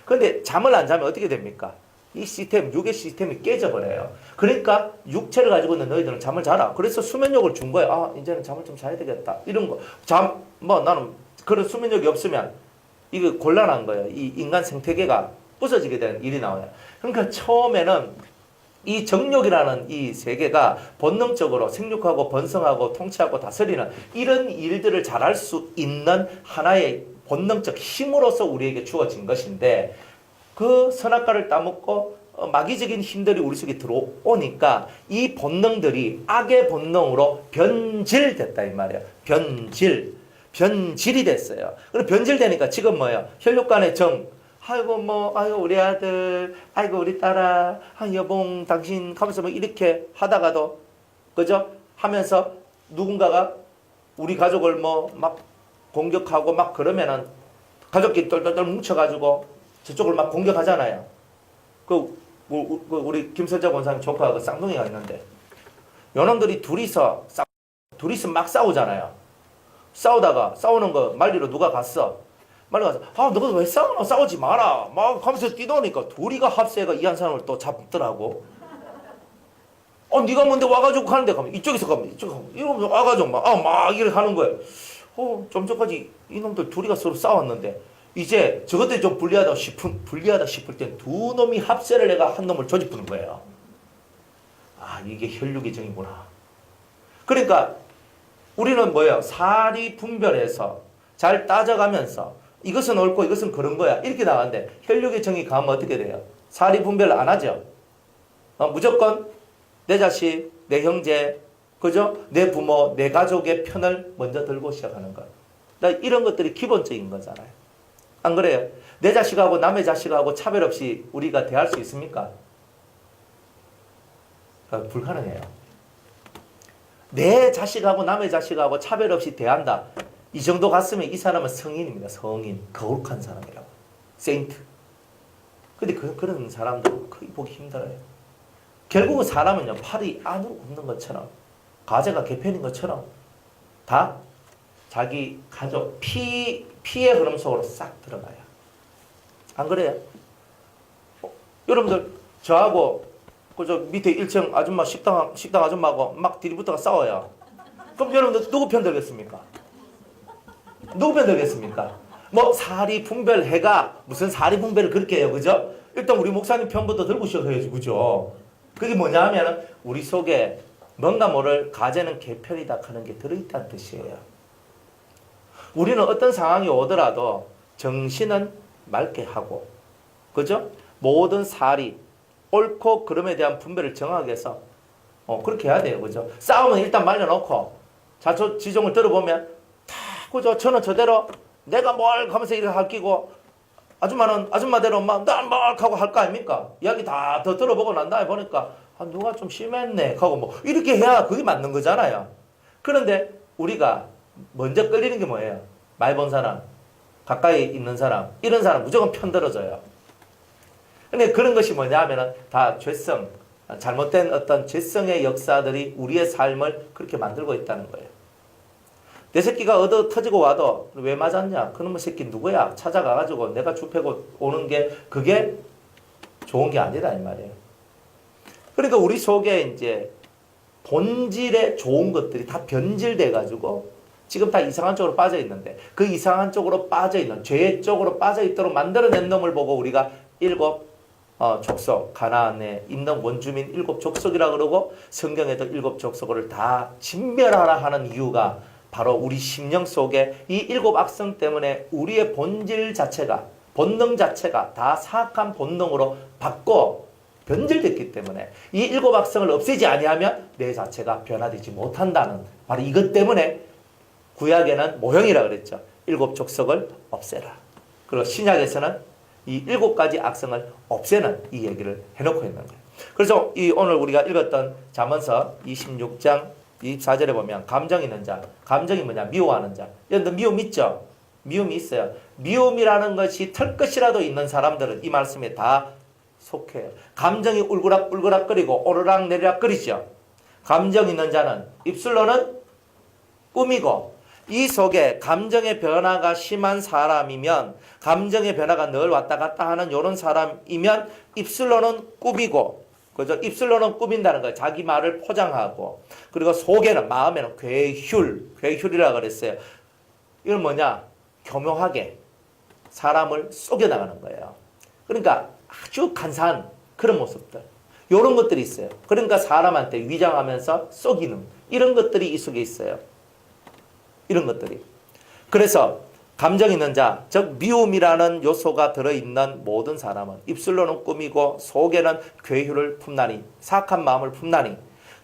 그런데 잠을 안 자면 어떻게 됩니까? 이 시스템, 육의 시스템이 깨져버려요. 그러니까 육체를 가지고 있는 너희들은 잠을 자라. 그래서 수면력을 준 거예요. 이제는 잠을 좀 자야 되겠다. 이런 거. 나는 그런 수면력이 없으면 이거 곤란한 거예요. 이 인간 생태계가 부서지게 되는 일이 나와요. 그러니까 처음에는 이 정욕이라는 이 세계가 본능적으로 생육하고 번성하고 통치하고 다스리는 이런 일들을 잘할 수 있는 하나의 본능적 힘으로서 우리에게 주어진 것인데 그 선악과를 따먹고 마귀적인 힘들이 우리 속에 들어오니까 이 본능들이 악의 본능으로 변질됐다 이 말이에요. 변질이 됐어요. 그리고 변질되니까 지금 뭐예요? 혈육간의 정. 아이고 우리 아들, 아이고 우리 딸아, 여봉 당신 하면서 이렇게 하다가도 그죠? 하면서 누군가가 우리 가족을 막 공격하고 막 그러면은 가족끼리 똘똘똘 뭉쳐가지고 저쪽을 막 공격하잖아요. 우리 김선자 권사님 조카가 쌍둥이가 있는데 요놈들이 둘이서 막 싸우잖아요. 싸우는 거 말리러 누가 갔어? 말로 가서 너가 왜 싸우노? 싸우지 마라 막 하면서 뛰노니까 둘이가 합세가 이 한 사람을 또 잡더라고. 네가 뭔데 와가지고 가는데 가면 이쪽에서 가면 이러면서 와가지고 막 이렇게 하는 거예요. 좀 전까지 이놈들 둘이가 서로 싸웠는데 이제 저것들이 좀 불리하다 싶을 땐 두 놈이 합세를 해가 한 놈을 조집부는 거예요. 이게 혈육의 정이구나. 그러니까 우리는 뭐예요? 사리 분별해서 잘 따져가면서 이것은 옳고 이것은 그런 거야. 이렇게 나가는데 혈육의 정이 가면 어떻게 돼요? 사리 분별을 안 하죠. 무조건 내 자식, 내 형제, 그죠? 내 부모, 내 가족의 편을 먼저 들고 시작하는 거. 이런 것들이 기본적인 거잖아요. 안 그래요? 내 자식하고 남의 자식하고 차별 없이 우리가 대할 수 있습니까? 불가능해요. 내 자식하고 남의 자식하고 차별 없이 대한다. 이 정도 갔으면 이 사람은 성인입니다. 성인. 거룩한 사람이라고. 세인트. 근데 그런 사람들 거의 보기 힘들어요. 결국은 사람은요, 팔이 안으로 굽는 것처럼, 가재가 개편인 것처럼, 다 자기 가족, 피의 흐름 속으로 싹 들어가요. 안 그래요? 여러분들, 저하고, 그저 밑에 1층 아줌마, 식당 아줌마하고 막 뒤부터가 싸워요. 그럼 여러분들 누구 편 들겠습니까? 누구 편 들겠습니까? 사리 분별해가 무슨 사리 분별을 그렇게 해요, 그죠? 일단 우리 목사님 편부터 들고 시작해야지, 그죠? 그게 뭐냐 하면 우리 속에 뭔가 모를 가재는 개편이다 하는 게 들어있다는 뜻이에요. 우리는 어떤 상황이 오더라도 정신은 맑게 하고, 그죠? 모든 사리, 옳고 그름에 대한 분별을 정하게 해서 그렇게 해야 돼요, 그죠? 싸움은 일단 말려놓고 자초지종을 들어보면 다 그죠? 저는 저대로 내가 뭘 하면서 이렇게 할끼고 아줌마는 아줌마대로 난 뭘 하고 할 거 아닙니까? 이야기 다 더 들어보고 난 다음에 보니까 누가 좀 심했네 하고 이렇게 해야 그게 맞는 거잖아요. 그런데 우리가 먼저 끌리는 게 뭐예요? 많이 본 사람, 가까이 있는 사람, 이런 사람 무조건 편들어져요. 근데 그런 것이 뭐냐 하면은 다 죄성, 잘못된 어떤 죄성의 역사들이 우리의 삶을 그렇게 만들고 있다는 거예요. 내 새끼가 얻어 터지고 와도 왜 맞았냐? 그놈의 새끼 누구야? 찾아가가지고 내가 줍해고 오는 게 그게 좋은 게 아니다 이 말이에요. 그러니까 우리 속에 이제 본질의 좋은 것들이 다 변질돼가지고 지금 다 이상한 쪽으로 빠져 있는데 그 이상한 쪽으로 빠져 있는 죄의 쪽으로 빠져 있도록 만들어낸 놈을 보고 우리가 7 족속, 가나안에 있는 원주민 7 족속이라 그러고 성경에도 7 족속을 다 진멸하라 하는 이유가 바로 우리 심령 속에 이 일곱 악성 때문에 우리의 본질 자체가, 본능 자체가 다 사악한 본능으로 바꿔 변질됐기 때문에 이 일곱 악성을 없애지 아니하면 내 자체가 변화되지 못한다는, 바로 이것 때문에 구약에는 모형이라 그랬죠. 일곱 족속을 없애라. 그리고 신약에서는 이 일곱 가지 악성을 없애는 이 얘기를 해놓고 있는 거예요. 그래서 이 오늘 우리가 읽었던 잠언서 26장 24절에 보면 감정 있는 자, 감정이 뭐냐? 미워하는 자. 여러분들 미움 있죠? 미움이 있어요. 미움이라는 것이 털끝이라도 있는 사람들은 이 말씀에 다 속해요. 감정이 울그락불그락거리고 오르락내리락거리죠. 감정 있는 자는 입술로는 꾸미고, 이 속에 감정의 변화가 심한 사람이면, 감정의 변화가 늘 왔다 갔다 하는 이런 사람이면 입술로는 꾸미고, 그죠? 입술로는 꾸민다는 거예요. 자기 말을 포장하고, 그리고 속에는, 마음에는 괴휼이라고 그랬어요. 이건 뭐냐? 교묘하게 사람을 속여나가는 거예요. 그러니까 아주 간사한 그런 모습들, 이런 것들이 있어요. 그러니까 사람한테 위장하면서 속이는 이런 것들이 이 속에 있어요. 이런 것들이. 그래서 감정 있는 자, 즉 미움이라는 요소가 들어있는 모든 사람은 입술로는 꾸미고 속에는 괴휼을 품나니, 사악한 마음을 품나니,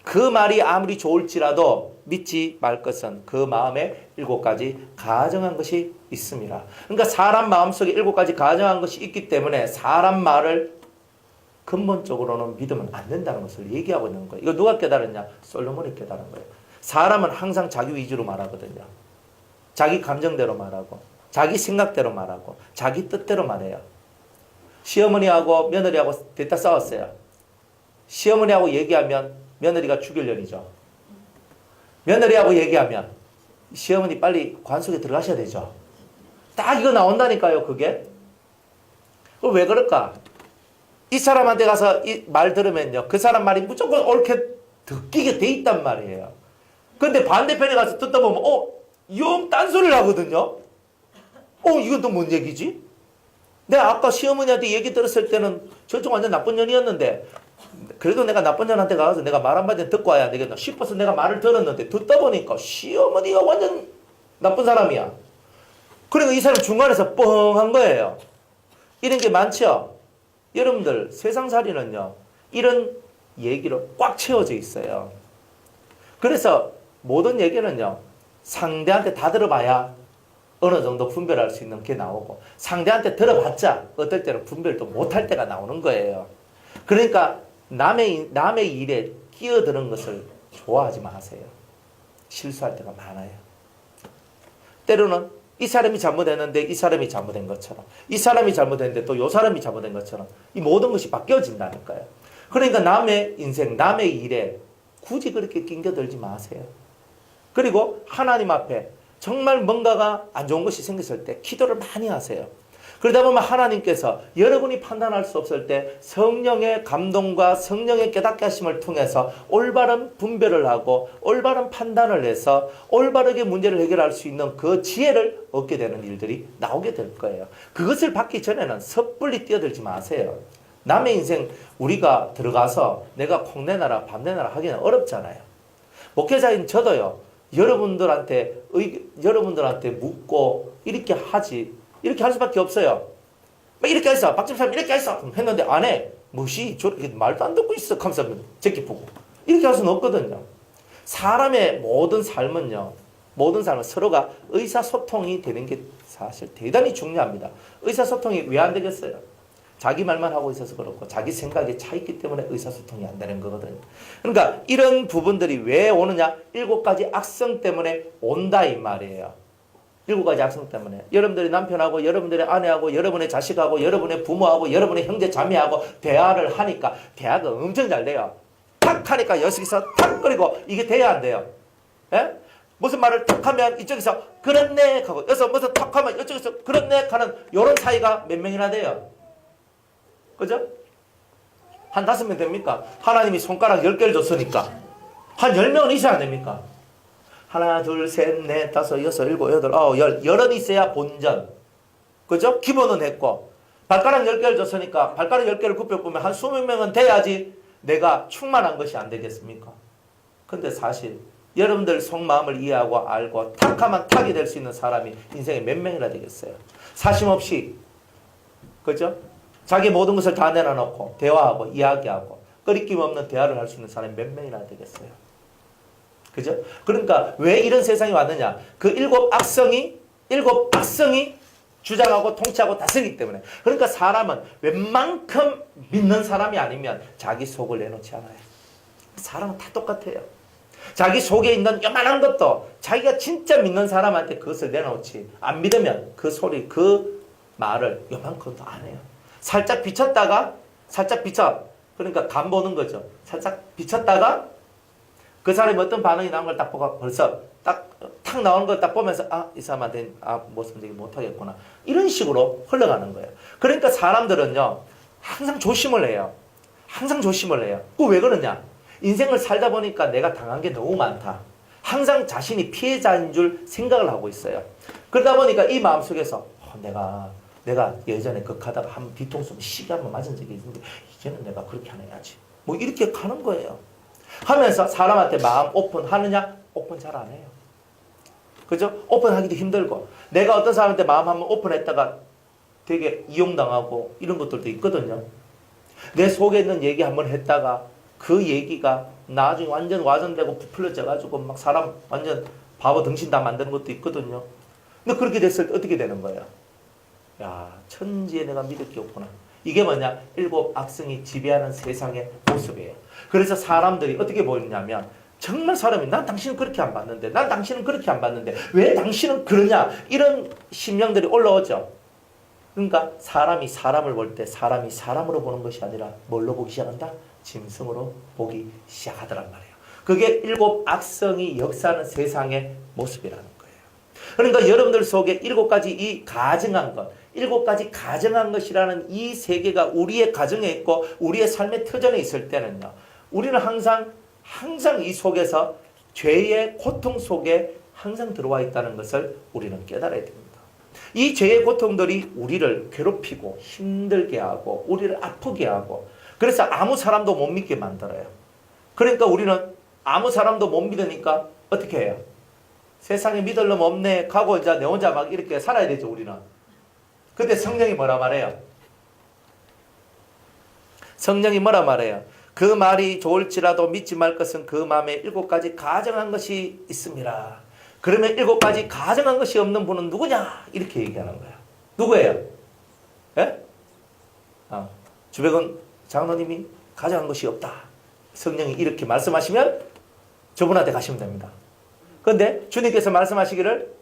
그 말이 아무리 좋을지라도 믿지 말 것은 그 마음에 일곱 가지 가정한 것이 있습니다. 그러니까 사람 마음속에 일곱 가지 가정한 것이 있기 때문에 사람 말을 근본적으로는 믿으면 안 된다는 것을 얘기하고 있는 거예요. 이거 누가 깨달았냐? 솔로몬이 깨달은 거예요. 사람은 항상 자기 위주로 말하거든요. 자기 감정대로 말하고, 자기 생각대로 말하고, 자기 뜻대로 말해요. 시어머니하고 며느리하고 됐다 싸웠어요. 시어머니하고 얘기하면 며느리가 죽일 년이죠. 며느리하고 얘기하면 시어머니 빨리 관속에 들어가셔야 되죠. 딱 이거 나온다니까요, 그게. 그럼 왜 그럴까? 이 사람한테 가서 이 말 들으면요, 그 사람 말이 무조건 옳게 듣기게 돼 있단 말이에요. 근데 반대편에 가서 듣다 보면, 영 딴소리를 하거든요? 이건 또 뭔 얘기지? 내가 아까 시어머니한테 얘기 들었을 때는 저쪽 완전 나쁜 년이었는데, 그래도 내가 나쁜 년한테 가서 내가 말 한마디 듣고 와야 되겠나 싶어서 내가 말을 들었는데, 듣다 보니까 시어머니가 완전 나쁜 사람이야. 그리고 이 사람 중간에서 뻥한 거예요. 이런 게 많죠? 여러분들, 세상살이는요, 이런 얘기로 꽉 채워져 있어요. 그래서 모든 얘기는요, 상대한테 다 들어봐야 어느 정도 분별할 수 있는 게 나오고, 상대한테 들어봤자 어떨 때는 분별도 못할 때가 나오는 거예요. 그러니까 남의 일에 끼어드는 것을 좋아하지 마세요. 실수할 때가 많아요. 때로는 이 사람이 잘못했는데 이 사람이 잘못된 것처럼, 이 사람이 잘못했는데 또 이 사람이 잘못된 것처럼 이 모든 것이 바뀌어진다니까요. 그러니까 남의 인생, 남의 일에 굳이 그렇게 낑겨들지 마세요. 그리고 하나님 앞에 정말 뭔가가 안 좋은 것이 생겼을 때 기도를 많이 하세요. 그러다 보면 하나님께서 여러분이 판단할 수 없을 때 성령의 감동과 성령의 깨닫게 하심을 통해서 올바른 분별을 하고 올바른 판단을 해서 올바르게 문제를 해결할 수 있는 그 지혜를 얻게 되는 일들이 나오게 될 거예요. 그것을 받기 전에는 섣불리 뛰어들지 마세요. 남의 인생 우리가 들어가서 내가 콩 내놔라 밥 내놔라 하기는 어렵잖아요. 목회자인 저도요, 여러분들한테 묻고 이렇게 할 수밖에 없어요. 이렇게 했어. 박 집사님 이렇게 했어. 했는데 안 해. 무시 저렇게 말도 안 듣고 있어. 하면서 제끼 보고. 이렇게 할 수는 없거든요. 사람의 모든 삶은 서로가 의사소통이 되는 게 사실 대단히 중요합니다. 의사소통이 왜 안 되겠어요? 자기 말만 하고 있어서 그렇고 자기 생각에 차 있기 때문에 의사소통이 안 되는 거거든요. 그러니까 이런 부분들이 왜 오느냐? 7가지 악성 때문에 온다 이 말이에요. 7가지 악성 때문에. 여러분들의 남편하고 여러분들의 아내하고 여러분의 자식하고 여러분의 부모하고 여러분의 형제 자매하고 대화를 하니까 대화가 엄청 잘 돼요. 탁 하니까 여기서 탁 그리고 이게 돼야 안 돼요. 예? 무슨 말을 탁 하면 이쪽에서 그렇네 하고 여기서 무슨 탁 하면 이쪽에서 그렇네 하는 이런 사이가 몇 명이나 돼요. 그죠? 한 5명 됩니까? 하나님이 손가락 10개를 줬으니까 한 10명은 있어야 안 됩니까? 하나, 둘, 셋, 넷, 다섯, 여섯, 일곱, 여덟, 아홉, 열은 있어야 본전. 그죠? 기본은 했고 발가락 10개를 줬으니까 발가락 10개를 굽혀보면 한 20명은 돼야지 내가 충만한 것이 안 되겠습니까? 근데 사실 여러분들 속마음을 이해하고 알고 탁하면 탁이 될 수 있는 사람이 인생에 몇 명이나 되겠어요? 사심 없이, 그죠? 자기 모든 것을 다 내려놓고 대화하고 이야기하고 꺼리낌 없는 대화를 할 수 있는 사람이 몇 명이나 되겠어요? 그죠? 그러니까 왜 이런 세상이 왔느냐? 그 일곱 악성이 주장하고 통치하고 다스리기 때문에. 그러니까 사람은 웬만큼 믿는 사람이 아니면 자기 속을 내놓지 않아요. 사람은 다 똑같아요. 자기 속에 있는 요만한 것도 자기가 진짜 믿는 사람한테 그것을 내놓지, 안 믿으면 그 소리, 그 말을 요만큼도 안 해요. 살짝 비쳤다가 그러니까 간 보는 거죠. 살짝 비쳤다가 그 사람이 어떤 반응이 나온 걸 딱 보고 벌써 탁 나오는 걸 딱 보면서 이 사람한테 모습 되게 못하겠구나, 이런 식으로 흘러가는 거예요. 그러니까 사람들은요 항상 조심을 해요. 왜 그러냐? 인생을 살다 보니까 내가 당한 게 너무 많다. 항상 자신이 피해자인 줄 생각을 하고 있어요. 그러다 보니까 이 마음속에서 내가 예전에 극하다가 한번 뒤통수 시계 한번 맞은 적이 있는데 이제는 내가 그렇게 안 해야지, 뭐 이렇게 가는 거예요. 하면서 사람한테 마음 오픈하느냐? 오픈 잘 안 해요. 그죠? 오픈하기도 힘들고, 내가 어떤 사람한테 마음 한번 오픈했다가 되게 이용당하고 이런 것들도 있거든요. 내 속에 있는 얘기 한번 했다가 그 얘기가 나중에 완전 와전되고 부풀려져가지고 막 사람 완전 바보 등신 다 만드는 것도 있거든요. 근데 그렇게 됐을 때 어떻게 되는 거예요? 야, 천지에 내가 믿을 게 없구나. 이게 뭐냐? 일곱 악성이 지배하는 세상의 모습이에요. 그래서 사람들이 어떻게 보이냐면, 정말 사람이 난 당신은 그렇게 안 봤는데, 난 당신은 그렇게 안 봤는데 왜 당신은 그러냐, 이런 심령들이 올라오죠. 그러니까 사람이 사람을 볼 때 사람이 사람으로 보는 것이 아니라 뭘로 보기 시작한다? 짐승으로 보기 시작하더란 말이에요. 그게 일곱 악성이 역사하는 세상의 모습이라는 거예요. 그러니까 여러분들 속에 일곱 가지 이 가증한 것, 일곱 가지 가증한 것이라는 이 세계가 우리의 가정에 있고 우리의 삶의 터전에 있을 때는요, 우리는 항상 이 속에서 죄의 고통 속에 항상 들어와 있다는 것을 우리는 깨달아야 됩니다. 이 죄의 고통들이 우리를 괴롭히고 힘들게 하고 우리를 아프게 하고, 그래서 아무 사람도 못 믿게 만들어요. 그러니까 우리는 아무 사람도 못 믿으니까 어떻게 해요? 세상에 믿을 놈 없네 가고 이제 내 혼자 막 이렇게 살아야 되죠, 우리는. 근데 성령이 뭐라 말해요? 성령이 뭐라 말해요? 그 말이 좋을지라도 믿지 말 것은 그 마음에 일곱 가지 가정한 것이 있습니다. 그러면 일곱 가지 가정한 것이 없는 분은 누구냐? 이렇게 얘기하는 거예요. 누구예요? 예? 주백은 장로님이 가정한 것이 없다. 성령이 이렇게 말씀하시면 저분한테 가시면 됩니다. 그런데 주님께서 말씀하시기를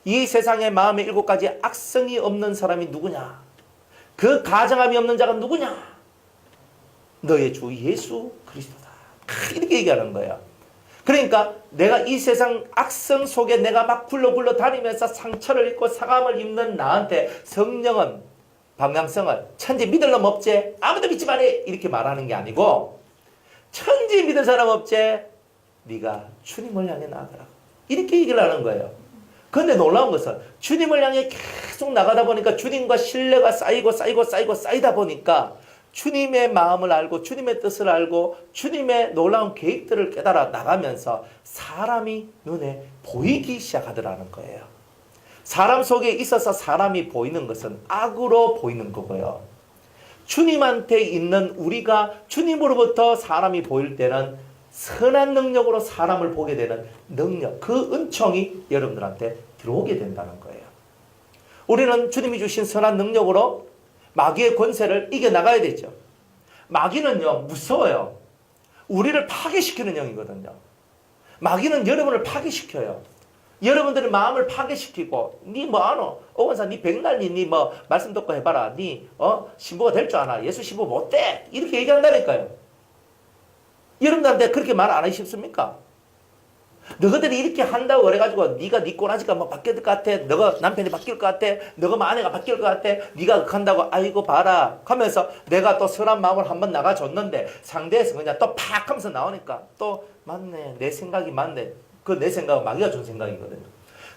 이 세상의 마음에 일곱 가지 악성이 없는 사람이 누구냐? 그 가정함이 없는 자가 누구냐? 너의 주 예수 그리스도다. 이렇게 얘기하는 거예요. 그러니까 내가 이 세상 악성 속에 내가 막 굴러 다니면서 상처를 입고 상함을 입는 나한테 성령은 방향성을 천지 믿을 놈 없지? 아무도 믿지 말해! 이렇게 말하는 게 아니고, 천지 믿을 사람 없지? 네가 주님을 향해 나아가라. 이렇게 얘기를 하는 거예요. 그런데 놀라운 것은 주님을 향해 계속 나가다 보니까 주님과 신뢰가 쌓이다 보니까 주님의 마음을 알고 주님의 뜻을 알고 주님의 놀라운 계획들을 깨달아 나가면서 사람이 눈에 보이기 시작하더라는 거예요. 사람 속에 있어서 사람이 보이는 것은 악으로 보이는 거고요. 주님한테 있는 우리가 주님으로부터 사람이 보일 때는 선한 능력으로 사람을 보게 되는 능력, 그 은총이 여러분들한테 들어오게 된다는 거예요. 우리는 주님이 주신 선한 능력으로 마귀의 권세를 이겨나가야 되죠. 마귀는요, 무서워요. 우리를 파괴시키는 영이거든요. 마귀는 여러분을 파괴시켜요. 여러분들의 마음을 파괴시키고, 니 뭐 아노? 오건사 니 백날니 니 뭐 말씀 듣고 해봐라. 니 신부가 될 줄 아나? 예수 신부 못돼? 이렇게 얘기한다니까요. 여러분들한테 그렇게 말 안 하기 쉽습니까? 너희들이 이렇게 한다고 그래가지고 네가 네 꼬라지가 뭐 바뀔 것 같아, 너가 남편이 바뀔 것 같아, 너가 아내가 바뀔 것 같아, 네가 그한다고 아이고 봐라 하면서 내가 또 선한 마음을 한번 나가줬는데 상대에서 그냥 또 팍 하면서 나오니까 또 맞네, 내 생각이 맞네. 그 내 생각은 마귀가 준 생각이거든요.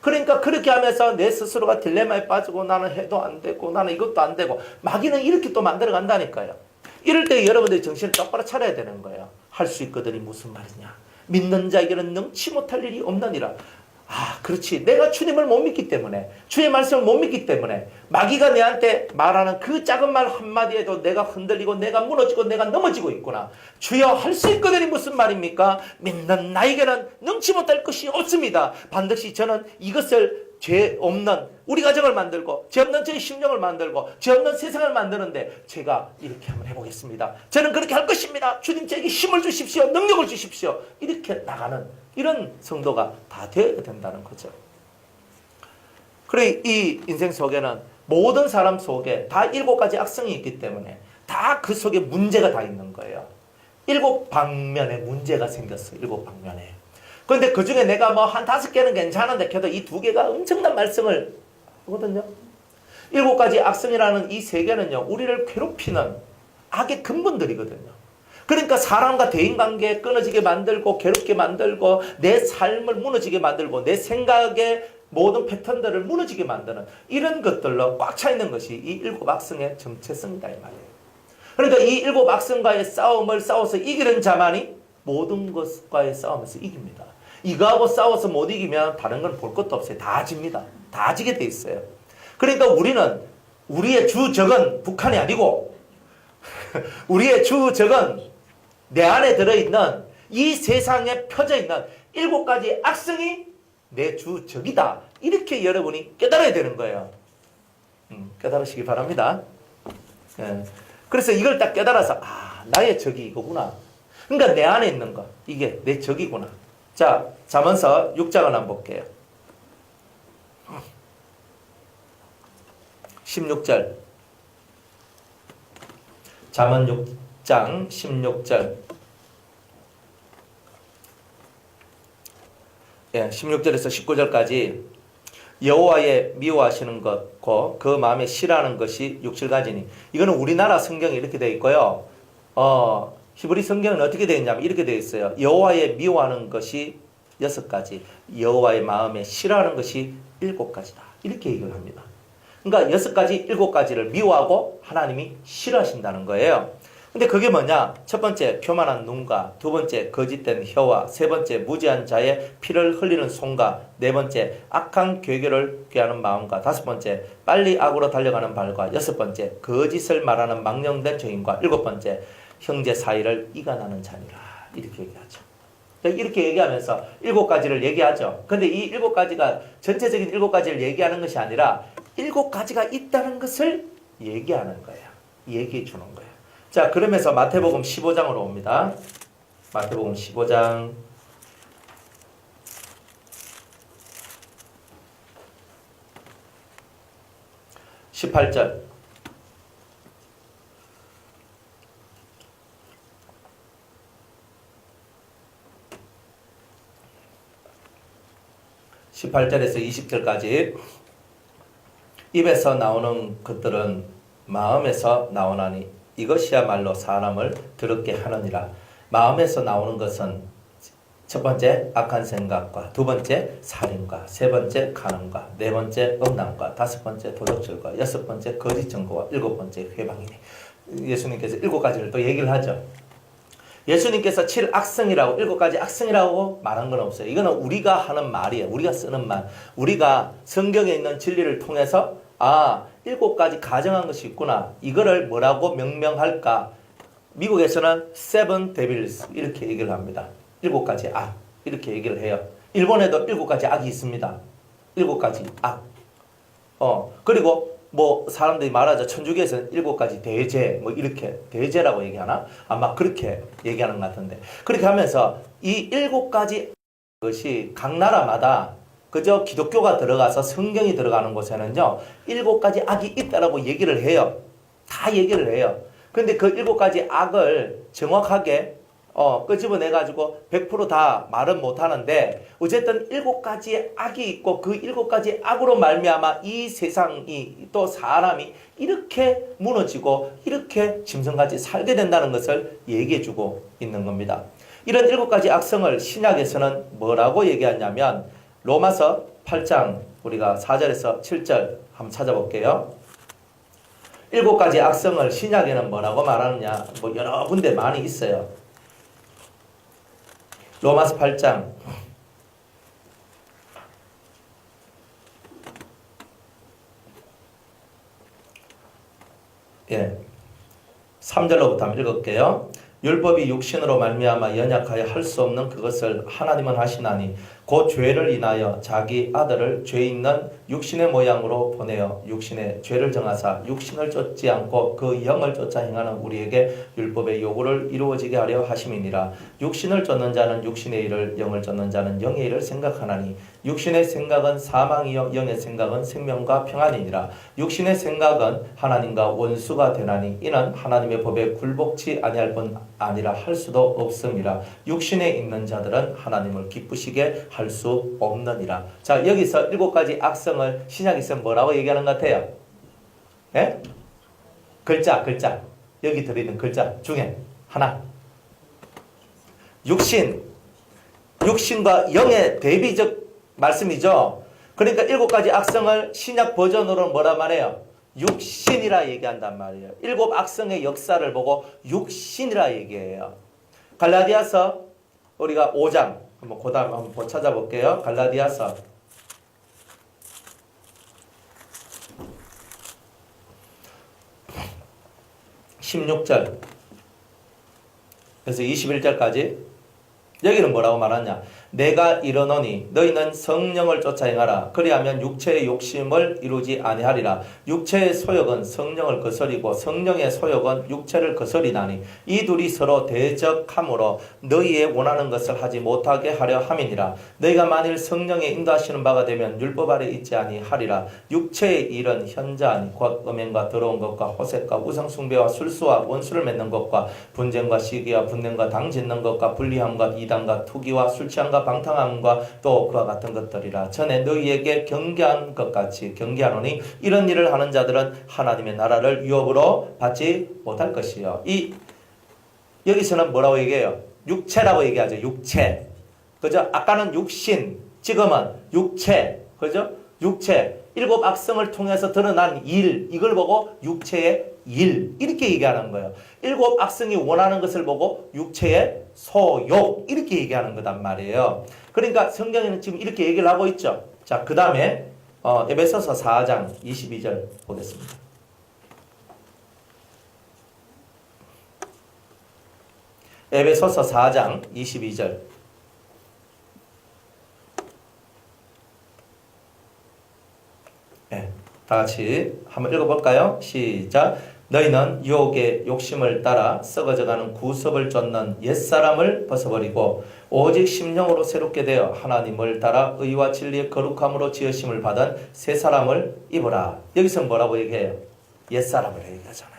그러니까 그렇게 하면서 내 스스로가 딜레마에 빠지고 나는 해도 안 되고 나는 이것도 안 되고 마귀는 이렇게 또 만들어 간다니까요. 이럴 때 여러분들이 정신을 똑바로 차려야 되는 거예요. 할 수 있거든이 무슨 말이냐? 믿는 자에게는 능치 못할 일이 없느니라. 아, 그렇지. 내가 주님을 못 믿기 때문에, 주의 말씀을 못 믿기 때문에 마귀가 내한테 말하는 그 작은 말 한마디에도 내가 흔들리고 내가 무너지고 내가 넘어지고 있구나. 주여, 할 수 있거든이 무슨 말입니까? 믿는 나에게는 능치 못할 것이 없습니다. 반드시 저는 이것을 죄 없는 우리 가정을 만들고 죄 없는 저의 심령을 만들고 죄 없는 세상을 만드는데 제가 이렇게 한번 해보겠습니다. 저는 그렇게 할 것입니다. 주님 저에게 힘을 주십시오. 능력을 주십시오. 이렇게 나가는 이런 성도가 다 되어야 된다는 거죠. 그래, 이 인생 속에는 모든 사람 속에 다 7가지 악성이 있기 때문에 다 그 속에 문제가 다 있는 거예요. 7방면에 문제가 생겼어요. 7방면에. 그런데 그 중에 내가 뭐 한 5개는 괜찮은데 그래도 이 2개가 엄청난 말썽을 하거든요. 7가지 악성이라는 이 3개는요, 우리를 괴롭히는 악의 근본들이거든요. 그러니까 사람과 대인관계 끊어지게 만들고 괴롭게 만들고 내 삶을 무너지게 만들고 내 생각의 모든 패턴들을 무너지게 만드는 이런 것들로 꽉 차 있는 것이 이 7악성의 정체성이다 이 말이에요. 그러니까 이 7악성과의 싸움을 싸워서 이기는 자만이 모든 것과의 싸움에서 이깁니다. 이거하고 싸워서 못 이기면 다른 건 볼 것도 없어요. 다 집니다. 다 지게 돼 있어요. 그러니까 우리는 우리의 주적은 북한이 아니고 우리의 주적은 내 안에 들어있는 이 세상에 펴져 있는 7가지 악성이 내 주적이다. 이렇게 여러분이 깨달아야 되는 거예요. 깨달으시기 바랍니다. 그래서 이걸 딱 깨달아서 나의 적이 이거구나. 그러니까 내 안에 있는 거 이게 내 적이구나. 자, 잠언서 6장을 한번 볼게요. 16절. 잠언 6장 16절. 16절에서 19절까지 여호와의 미워하시는 것고 그 마음에 싫어하는 것이 6, 7가지니. 이거는 우리나라 성경에 이렇게 되어 있고요. 히브리 성경은 어떻게 되어 있냐면 이렇게 되어 있어요. 여호와의 미워하는 것이 6가지, 여호와의 마음에 싫어하는 것이 7가지다. 이렇게 얘기를 합니다. 그러니까 6가지, 7가지를 미워하고 하나님이 싫어하신다는 거예요. 근데 그게 뭐냐? 첫 번째, 교만한 눈과, 두 번째, 거짓된 혀와, 세 번째, 무지한 자의 피를 흘리는 손과, 네 번째, 악한 괴교를 꾀하는 마음과, 다섯 번째, 빨리 악으로 달려가는 발과, 여섯 번째, 거짓을 말하는 망령된 죄인과, 일곱 번째, 형제 사이를 이간하는 자니라. 이렇게 얘기하죠. 이렇게 얘기하면서 7가지를 얘기하죠. 근데 이 7가지가 전체적인 7가지를 얘기하는 것이 아니라 7가지가 있다는 것을 얘기하는 거예요. 얘기해 주는 거예요. 자, 그러면서 마태복음 15장으로 옵니다. 마태복음 15장 18절. (18절에서) (20절까지) 입에서 나오는 것들은 마음에서 나오나니 이것이야말로 사람을 더럽게 하느니라. 마음에서 나오는 것은 첫 번째 악한 생각과, 두 번째 살인과, 세 번째 간음과, 네 번째 음란과, 다섯 번째 도적질과, 여섯 번째 거짓 증거와, 일곱 번째 회방이니. 예수님께서 7가지를 또 얘기를 하죠. 예수님께서 7악성이라고 7가지 악성이라고 말한 건 없어요. 이거는 우리가 하는 말이에요. 우리가 쓰는 말. 우리가 성경에 있는 진리를 통해서 7가지 가정한 것이 있구나. 이거를 뭐라고 명명할까? 미국에서는 seven devils 이렇게 얘기를 합니다. 7가지 악 이렇게 얘기를 해요. 일본에도 7가지 악이 있습니다. 7가지 악. 그리고 뭐 사람들이 말하죠. 천주교에서는 7가지 대죄 뭐 이렇게 대죄라고 얘기하나? 아마 그렇게 얘기하는 것 같은데, 그렇게 하면서 이 7가지 것이 각 나라마다 그저 기독교가 들어가서 성경이 들어가는 곳에는요 7가지 악이 있다라고 얘기를 해요. 다 얘기를 해요. 근데 그 7가지 악을 정확하게 끄집어내가지고 100% 말은 못하는데, 어쨌든 7가지 악이 있고 그 7가지 악으로 말미암아 이 세상이 또 사람이 이렇게 무너지고 이렇게 짐승같이 살게 된다는 것을 얘기해주고 있는 겁니다. 이런 7가지 악성을 신약에서는 뭐라고 얘기하냐면 로마서 8장 우리가 4절에서 7절 한번 찾아볼게요. 7가지 악성을 신약에는 뭐라고 말하느냐, 뭐 여러 군데 많이 있어요. 로마서 8장 예, 3절로부터 한번 읽을게요. 율법이 육신으로 말미암아 연약하여 할 수 없는 그것을 하나님은 하시나니 곧 죄를 인하여 자기 아들을 죄 있는 육신의 모양으로 보내어 육신의 죄를 정하사 육신을 쫓지 않고 그 영을 쫓아 행하는 우리에게 율법의 요구를 이루어지게 하려 하심이니라. 육신을 쫓는 자는 육신의 일을, 영을 쫓는 자는 영의 일을 생각하나니 육신의 생각은 사망이요 영의 생각은 생명과 평안이니라. 육신의 생각은 하나님과 원수가 되나니 이는 하나님의 법에 굴복치 아니할 뿐 아니라 할 수도 없음이라. 육신에 있는 자들은 하나님을 기쁘시게 할 수 없느니라. 자, 여기서 7가지 악성을 신약에서 뭐라고 얘기하는 것 같아요? 예? 글자. 여기 들어있는 글자 중에 하나. 육신과 영의 대비적 말씀이죠. 그러니까 7가지 악성을 신약 버전으로는 뭐라 말해요? 육신이라 얘기한단 말이에요. 7 악성의 역사를 보고 육신이라 얘기해요. 갈라디아서 우리가 5장 한번 그 다음 한번 찾아볼게요. 갈라디아서 16절 그래서 21절까지 여기는 뭐라고 말하냐? 내가 이르노니 너희는 성령을 쫓아 행하라. 그리하면 육체의 욕심을 이루지 아니하리라. 육체의 소욕은 성령을 거스리고 성령의 소욕은 육체를 거스리나니 이 둘이 서로 대적하므로 너희의 원하는 것을 하지 못하게 하려 함이니라. 너희가 만일 성령의 인도하시는 바가 되면 율법 아래 있지 아니하리라. 육체의 일은 현자하니 곧 음행과 더러운 것과 호색과 우상숭배와 술수와 원수를 맺는 것과 분쟁과 시기와 분냄과 당 짓는 것과 불리함과 이단과 투기와 술 취함과 방탕함과 또 그와 같은 것들이라. 전에 너희에게 경계한 것 같이 경계하노니 이런 일을 하는 자들은 하나님의 나라를 유업으로 받지 못할 것이요. 여기서는 뭐라고 얘기해요? 육체라고 얘기하죠. 육체. 그죠? 아까는 육신, 지금은 육체. 그죠? 육체. 7 악성을 통해서 드러난 일, 이걸 보고 육체의 일, 이렇게 얘기하는 거예요. 7 악성이 원하는 것을 보고 육체의 소욕, 이렇게 얘기하는 거단 말이에요. 그러니까 성경에는 지금 이렇게 얘기를 하고 있죠. 자, 그 다음에 에베소서 4장 22절 보겠습니다. 에베소서 4장 22절. 네, 다 같이 한번 읽어볼까요? 시작. 너희는 유혹의 욕심을 따라 썩어져가는 구습을 쫓는 옛사람을 벗어버리고 오직 심령으로 새롭게 되어 하나님을 따라 의와 진리의 거룩함으로 지으심을 받은 새 사람을 입어라. 여기서 뭐라고 얘기해요? 옛사람을 얘기하잖아요.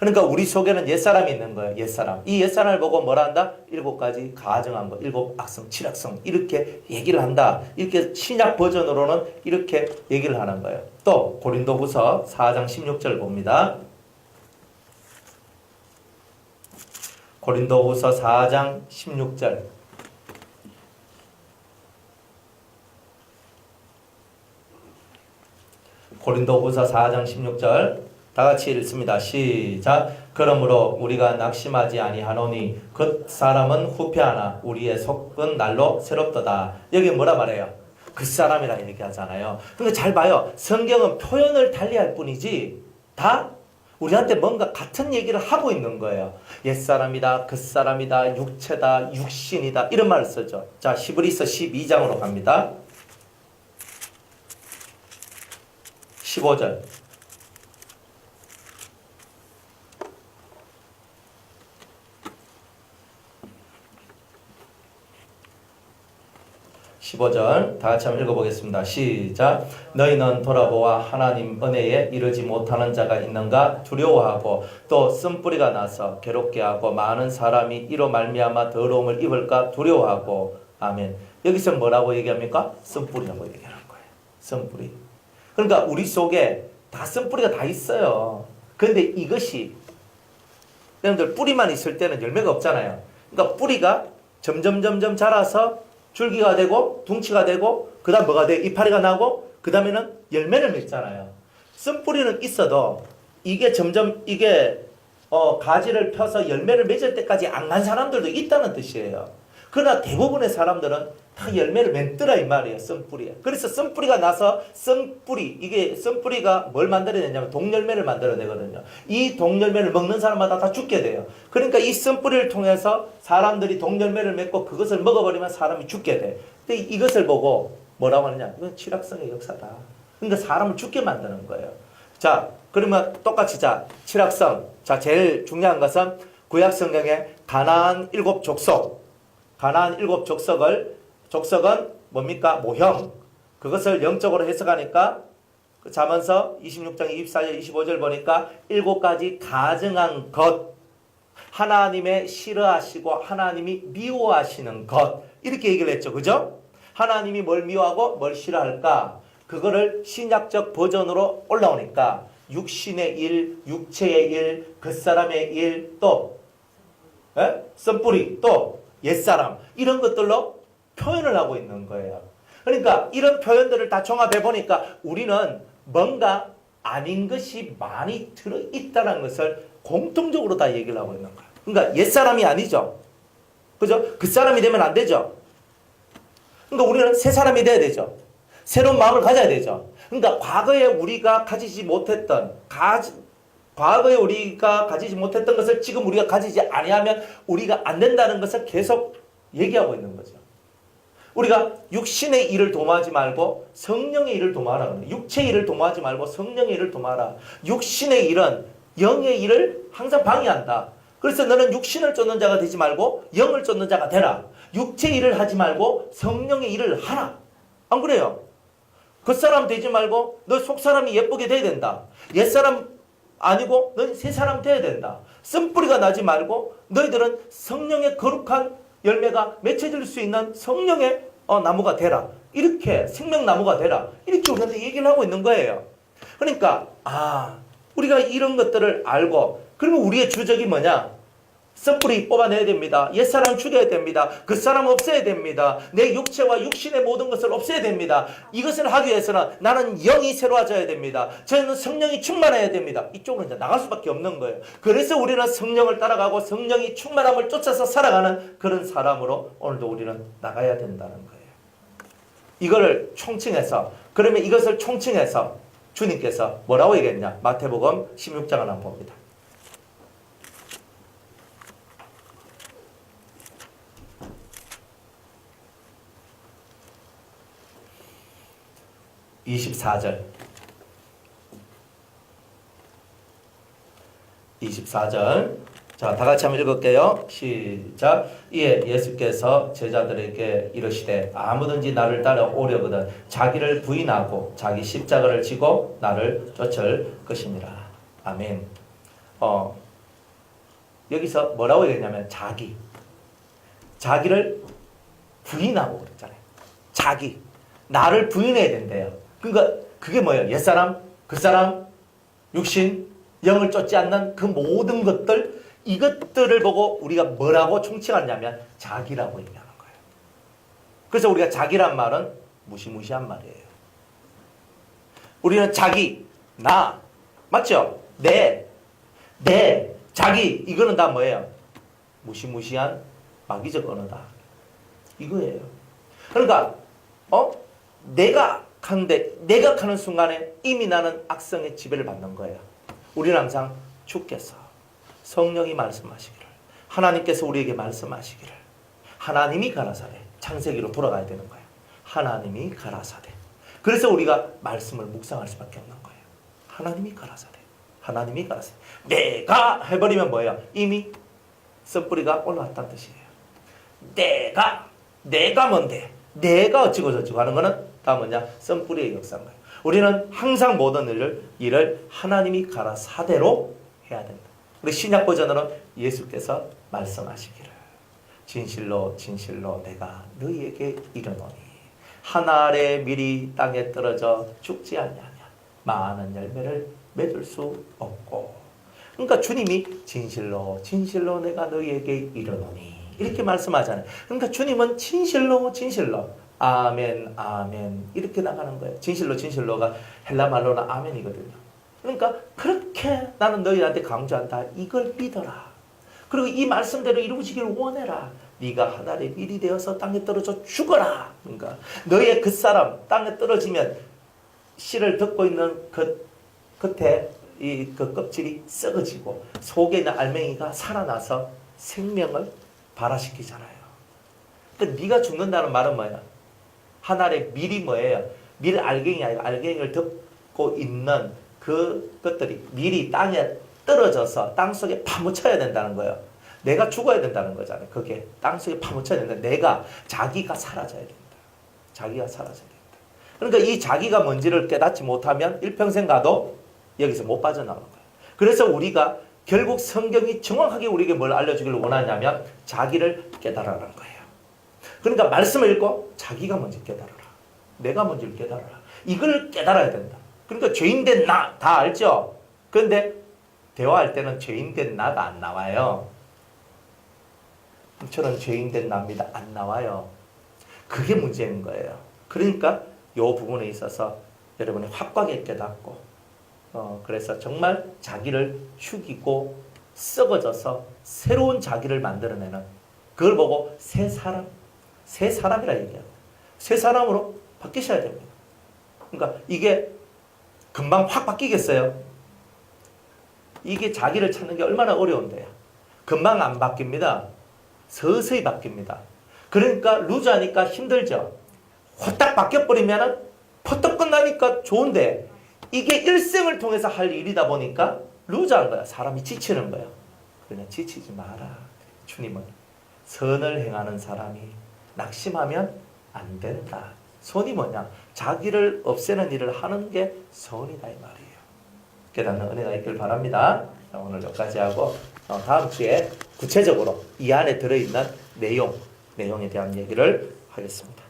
그러니까 우리 속에는 옛사람이 있는 거예요. 옛사람. 이 옛사람을 보고 뭐라 한다? 7가지 가정한 거. 7 악성, 7 악성. 이렇게 얘기를 한다. 이렇게 신약 버전으로는 이렇게 얘기를 하는 거예요. 또 고린도후서 4장 16절 봅니다. 고린도후서 4장 16절. 고린도후서 4장 16절. 다 같이 읽습니다. 시작. 그러므로 우리가 낙심하지 아니하노니 그 사람은 후패하나 우리의 속은 날로 새롭도다. 여기 뭐라 말해요? 그 사람이라 얘기하잖아요. 그러니까 잘 봐요. 성경은 표현을 달리할 뿐이지 다 우리한테 뭔가 같은 얘기를 하고 있는 거예요. 옛사람이다, 그 사람이다, 육체다, 육신이다 이런 말을 쓰죠. 자, 히브리서 12장으로 갑니다. 15절. 15절 다 같이 한번 읽어보겠습니다. 시작. 너희는 돌아보아 하나님 은혜에 이르지 못하는 자가 있는가 두려워하고 또 쓴뿌리가 나서 괴롭게 하고 많은 사람이 이로 말미암아 더러움을 입을까 두려워하고. 아멘. 여기서 뭐라고 얘기합니까? 쓴뿌리라고 얘기하는 거예요. 쓴뿌리. 그러니까 우리 속에 다 쓴뿌리가 다 있어요. 그런데 이것이 여러분들 뿌리만 있을 때는 열매가 없잖아요. 그러니까 뿌리가 점점 자라서 줄기가 되고 둥치가 되고 그 다음 뭐가 돼? 이파리가 나고 그 다음에는 열매를 맺잖아요. 쓴뿌리는 있어도 이게 점점 가지를 펴서 열매를 맺을 때까지 안 간 사람들도 있다는 뜻이에요. 그러나 대부분의 사람들은 다 열매를 맺더라 이 말이에요. 썬뿌리에. 그래서 썬뿌리가 나서 썬뿌리, 이게 썬뿌리가 뭘 만들어내냐면 동열매를 만들어내거든요. 이 동열매를 먹는 사람마다 다 죽게 돼요. 그러니까 이 썬뿌리를 통해서 사람들이 동열매를 맺고 그것을 먹어버리면 사람이 죽게 돼. 근데 이것을 보고 뭐라고 하느냐? 이건 칠학성의 역사다. 그러니까 사람을 죽게 만드는 거예요. 자, 그러면 똑같이 자, 칠학성. 자, 제일 중요한 것은 구약 성경에 가나안 7족속. 가나안 7족속은 뭡니까? 모형. 그것을 영적으로 해석하니까 잠언서 26장 24절 25절 보니까 7가지 가증한 것. 하나님의 싫어하시고 하나님이 미워하시는 것. 이렇게 얘기를 했죠. 그죠? 하나님이 뭘 미워하고 뭘 싫어할까? 그거를 신약적 버전으로 올라오니까 육신의 일, 육체의 일, 겉사람의 일, 또 썬뿌리, 또 옛사람, 이런 것들로 표현을 하고 있는 거예요. 그러니까 이런 표현들을 다 종합해 보니까 우리는 뭔가 아닌 것이 많이 들어있다는 것을 공통적으로 다 얘기를 하고 있는 거예요. 그러니까 옛사람이 아니죠. 그죠? 그 사람이 되면 안 되죠. 그러니까 우리는 새 사람이 돼야 되죠. 새로운 마음을 가져야 되죠. 그러니까 과거에 우리가 가지지 못했던 것을 지금 우리가 가지지 아니하면 우리가 안 된다는 것을 계속 얘기하고 있는 거죠. 우리가 육신의 일을 도모하지 말고 성령의 일을 도모하라. 육체의 일을 도모하지 말고 성령의 일을 도모하라. 육신의 일은 영의 일을 항상 방해한다. 그래서 너는 육신을 쫓는 자가 되지 말고 영을 쫓는 자가 되라. 육체의 일을 하지 말고 성령의 일을 하라. 안 그래요? 겉사람 되지 말고 너 속사람이 예쁘게 돼야 된다. 옛사람 아니고 넌 새사람 돼야 된다. 쓴뿌리가 나지 말고 너희들은 성령의 거룩한 열매가 맺혀질 수 있는 성령의 나무가 되라. 이렇게 생명나무가 되라. 이렇게 우리한테 얘기를 하고 있는 거예요. 그러니까 우리가 이런 것들을 알고 그러면 우리의 주적이 뭐냐? 썬뿌리 뽑아내야 됩니다. 옛사람 죽여야 됩니다. 그 사람 없애야 됩니다. 내 육체와 육신의 모든 것을 없애야 됩니다. 이것을 하기 위해서는 나는 영이 새로워져야 됩니다. 저는 성령이 충만해야 됩니다. 이쪽으로 이제 나갈 수밖에 없는 거예요. 그래서 우리는 성령을 따라가고 성령이 충만함을 쫓아서 살아가는 그런 사람으로 오늘도 우리는 나가야 된다는 거예요. 이거를 총칭해서 그러면 이것을 총칭해서 주님께서 뭐라고 얘기했냐? 마태복음 16장을 한번 봅니다. 24절. 자, 다 같이 한번 읽을게요. 시작. 이에 예수께서 제자들에게 이르시되 아무든지 나를 따라오려거든 자기를 부인하고 자기 십자가를 지고 나를 쫓을 것이니라. 아멘. 여기서 뭐라고 얘기했냐면 자기를 부인하고 그랬잖아요. 나를 부인해야 된대요. 그러니까 그게 뭐예요? 옛사람, 그 사람, 육신, 영을 쫓지 않는 그 모든 것들, 이것들을 보고 우리가 뭐라고 총칭하냐면 자기라고 얘기하는 거예요. 그래서 우리가 자기란 말은 무시무시한 말이에요. 우리는 자기, 나, 맞죠? 내, 자기, 이거는 다 뭐예요? 무시무시한 마귀적 언어다. 이거예요. 그러니까 내가 하는 순간에 이미 나는 악성의 지배를 받는 거예요. 우리는 항상 주께서 성령이 말씀하시기를, 하나님께서 우리에게 말씀하시기를, 하나님이 가라사대, 창세기로 돌아가야 되는 거예요. 하나님이 가라사대. 그래서 우리가 말씀을 묵상할 수밖에 없는 거예요. 하나님이 가라사대. 내가 해버리면 뭐예요? 이미 썬뿌리가 올라왔다는 뜻이에요. 내가 뭔데? 내가 어찌고 저찌고 하는 거는 다 뭐냐? 썬뿌리의 역사인 거예요. 우리는 항상 모든 일을 하나님이 가라사대로 해야 된다. 우리 신약 버전으로는 예수께서 말씀하시기를 진실로 내가 너희에게 이르노니 한 알의 밀이 땅에 떨어져 죽지 아니하면 많은 열매를 맺을 수 없고, 그러니까 주님이 진실로 내가 너희에게 이르노니 이렇게 말씀하잖아요. 그러니까 주님은 진실로 아멘 이렇게 나가는 거예요. 진실로가 헬라 말로는 아멘이거든요. 그러니까 그렇게 나는 너희한테 강조한다. 이걸 믿어라. 그리고 이 말씀대로 이루어지기를 원해라. 네가 하늘의 밀이 되어서 땅에 떨어져 죽어라. 그러니까 너의 그 사람 땅에 떨어지면 씨를 덮고 있는 그 겉에 그 껍질이 썩어지고 속에 있는 알맹이가 살아나서 생명을 발화시키잖아요. 근데 네가 죽는다는 말은 뭐야? 하늘의 밀이 뭐예요? 밀 알갱이 아니고 알갱이를 덮고 있는 그 것들이 밀이 땅에 떨어져서 땅 속에 파묻혀야 된다는 거예요. 내가 죽어야 된다는 거잖아요. 그게 땅 속에 파묻혀야 된다. 자기가 사라져야 된다. 자기가 사라져야 된다. 그러니까 이 자기가 뭔지를 깨닫지 못하면 일평생 가도 여기서 못 빠져나오는 거예요. 그래서 우리가 결국 성경이 정확하게 우리에게 뭘 알려주기를 원하냐면 자기를 깨달으라는 거예요. 그러니까 말씀을 읽고 자기가 뭔지 깨달아라. 내가 뭔지를 깨달아라. 이걸 깨달아야 된다. 그러니까 죄인된 나 다 알죠? 그런데 대화할 때는 죄인된 나가 안 나와요. 저는 죄인된 나입니다. 안 나와요. 그게 문제인 거예요. 그러니까 이 부분에 있어서 여러분이 확고하게 깨닫고 그래서 정말 자기를 죽이고 썩어져서 새로운 자기를 만들어내는 그걸 보고 새 사람이라 얘기해요. 새 사람으로 바뀌셔야 됩니다. 그러니까 이게 금방 확 바뀌겠어요? 이게 자기를 찾는 게 얼마나 어려운데요. 금방 안 바뀝니다. 서서히 바뀝니다. 그러니까 루즈하니까 힘들죠. 호딱 바뀌어버리면 퍼떡 끝나니까 좋은데 이게 일생을 통해서 할 일이다 보니까 루즈한 거야. 사람이 지치는 거야. 그냥 지치지 마라. 주님은 선을 행하는 사람이 낙심하면 안 된다. 선이 뭐냐? 자기를 없애는 일을 하는 게 선이다 이 말이에요. 깨닫는 은혜가 있길 바랍니다. 자, 오늘 여기까지 하고 다음 주에 구체적으로 이 안에 들어있는 내용에 대한 얘기를 하겠습니다.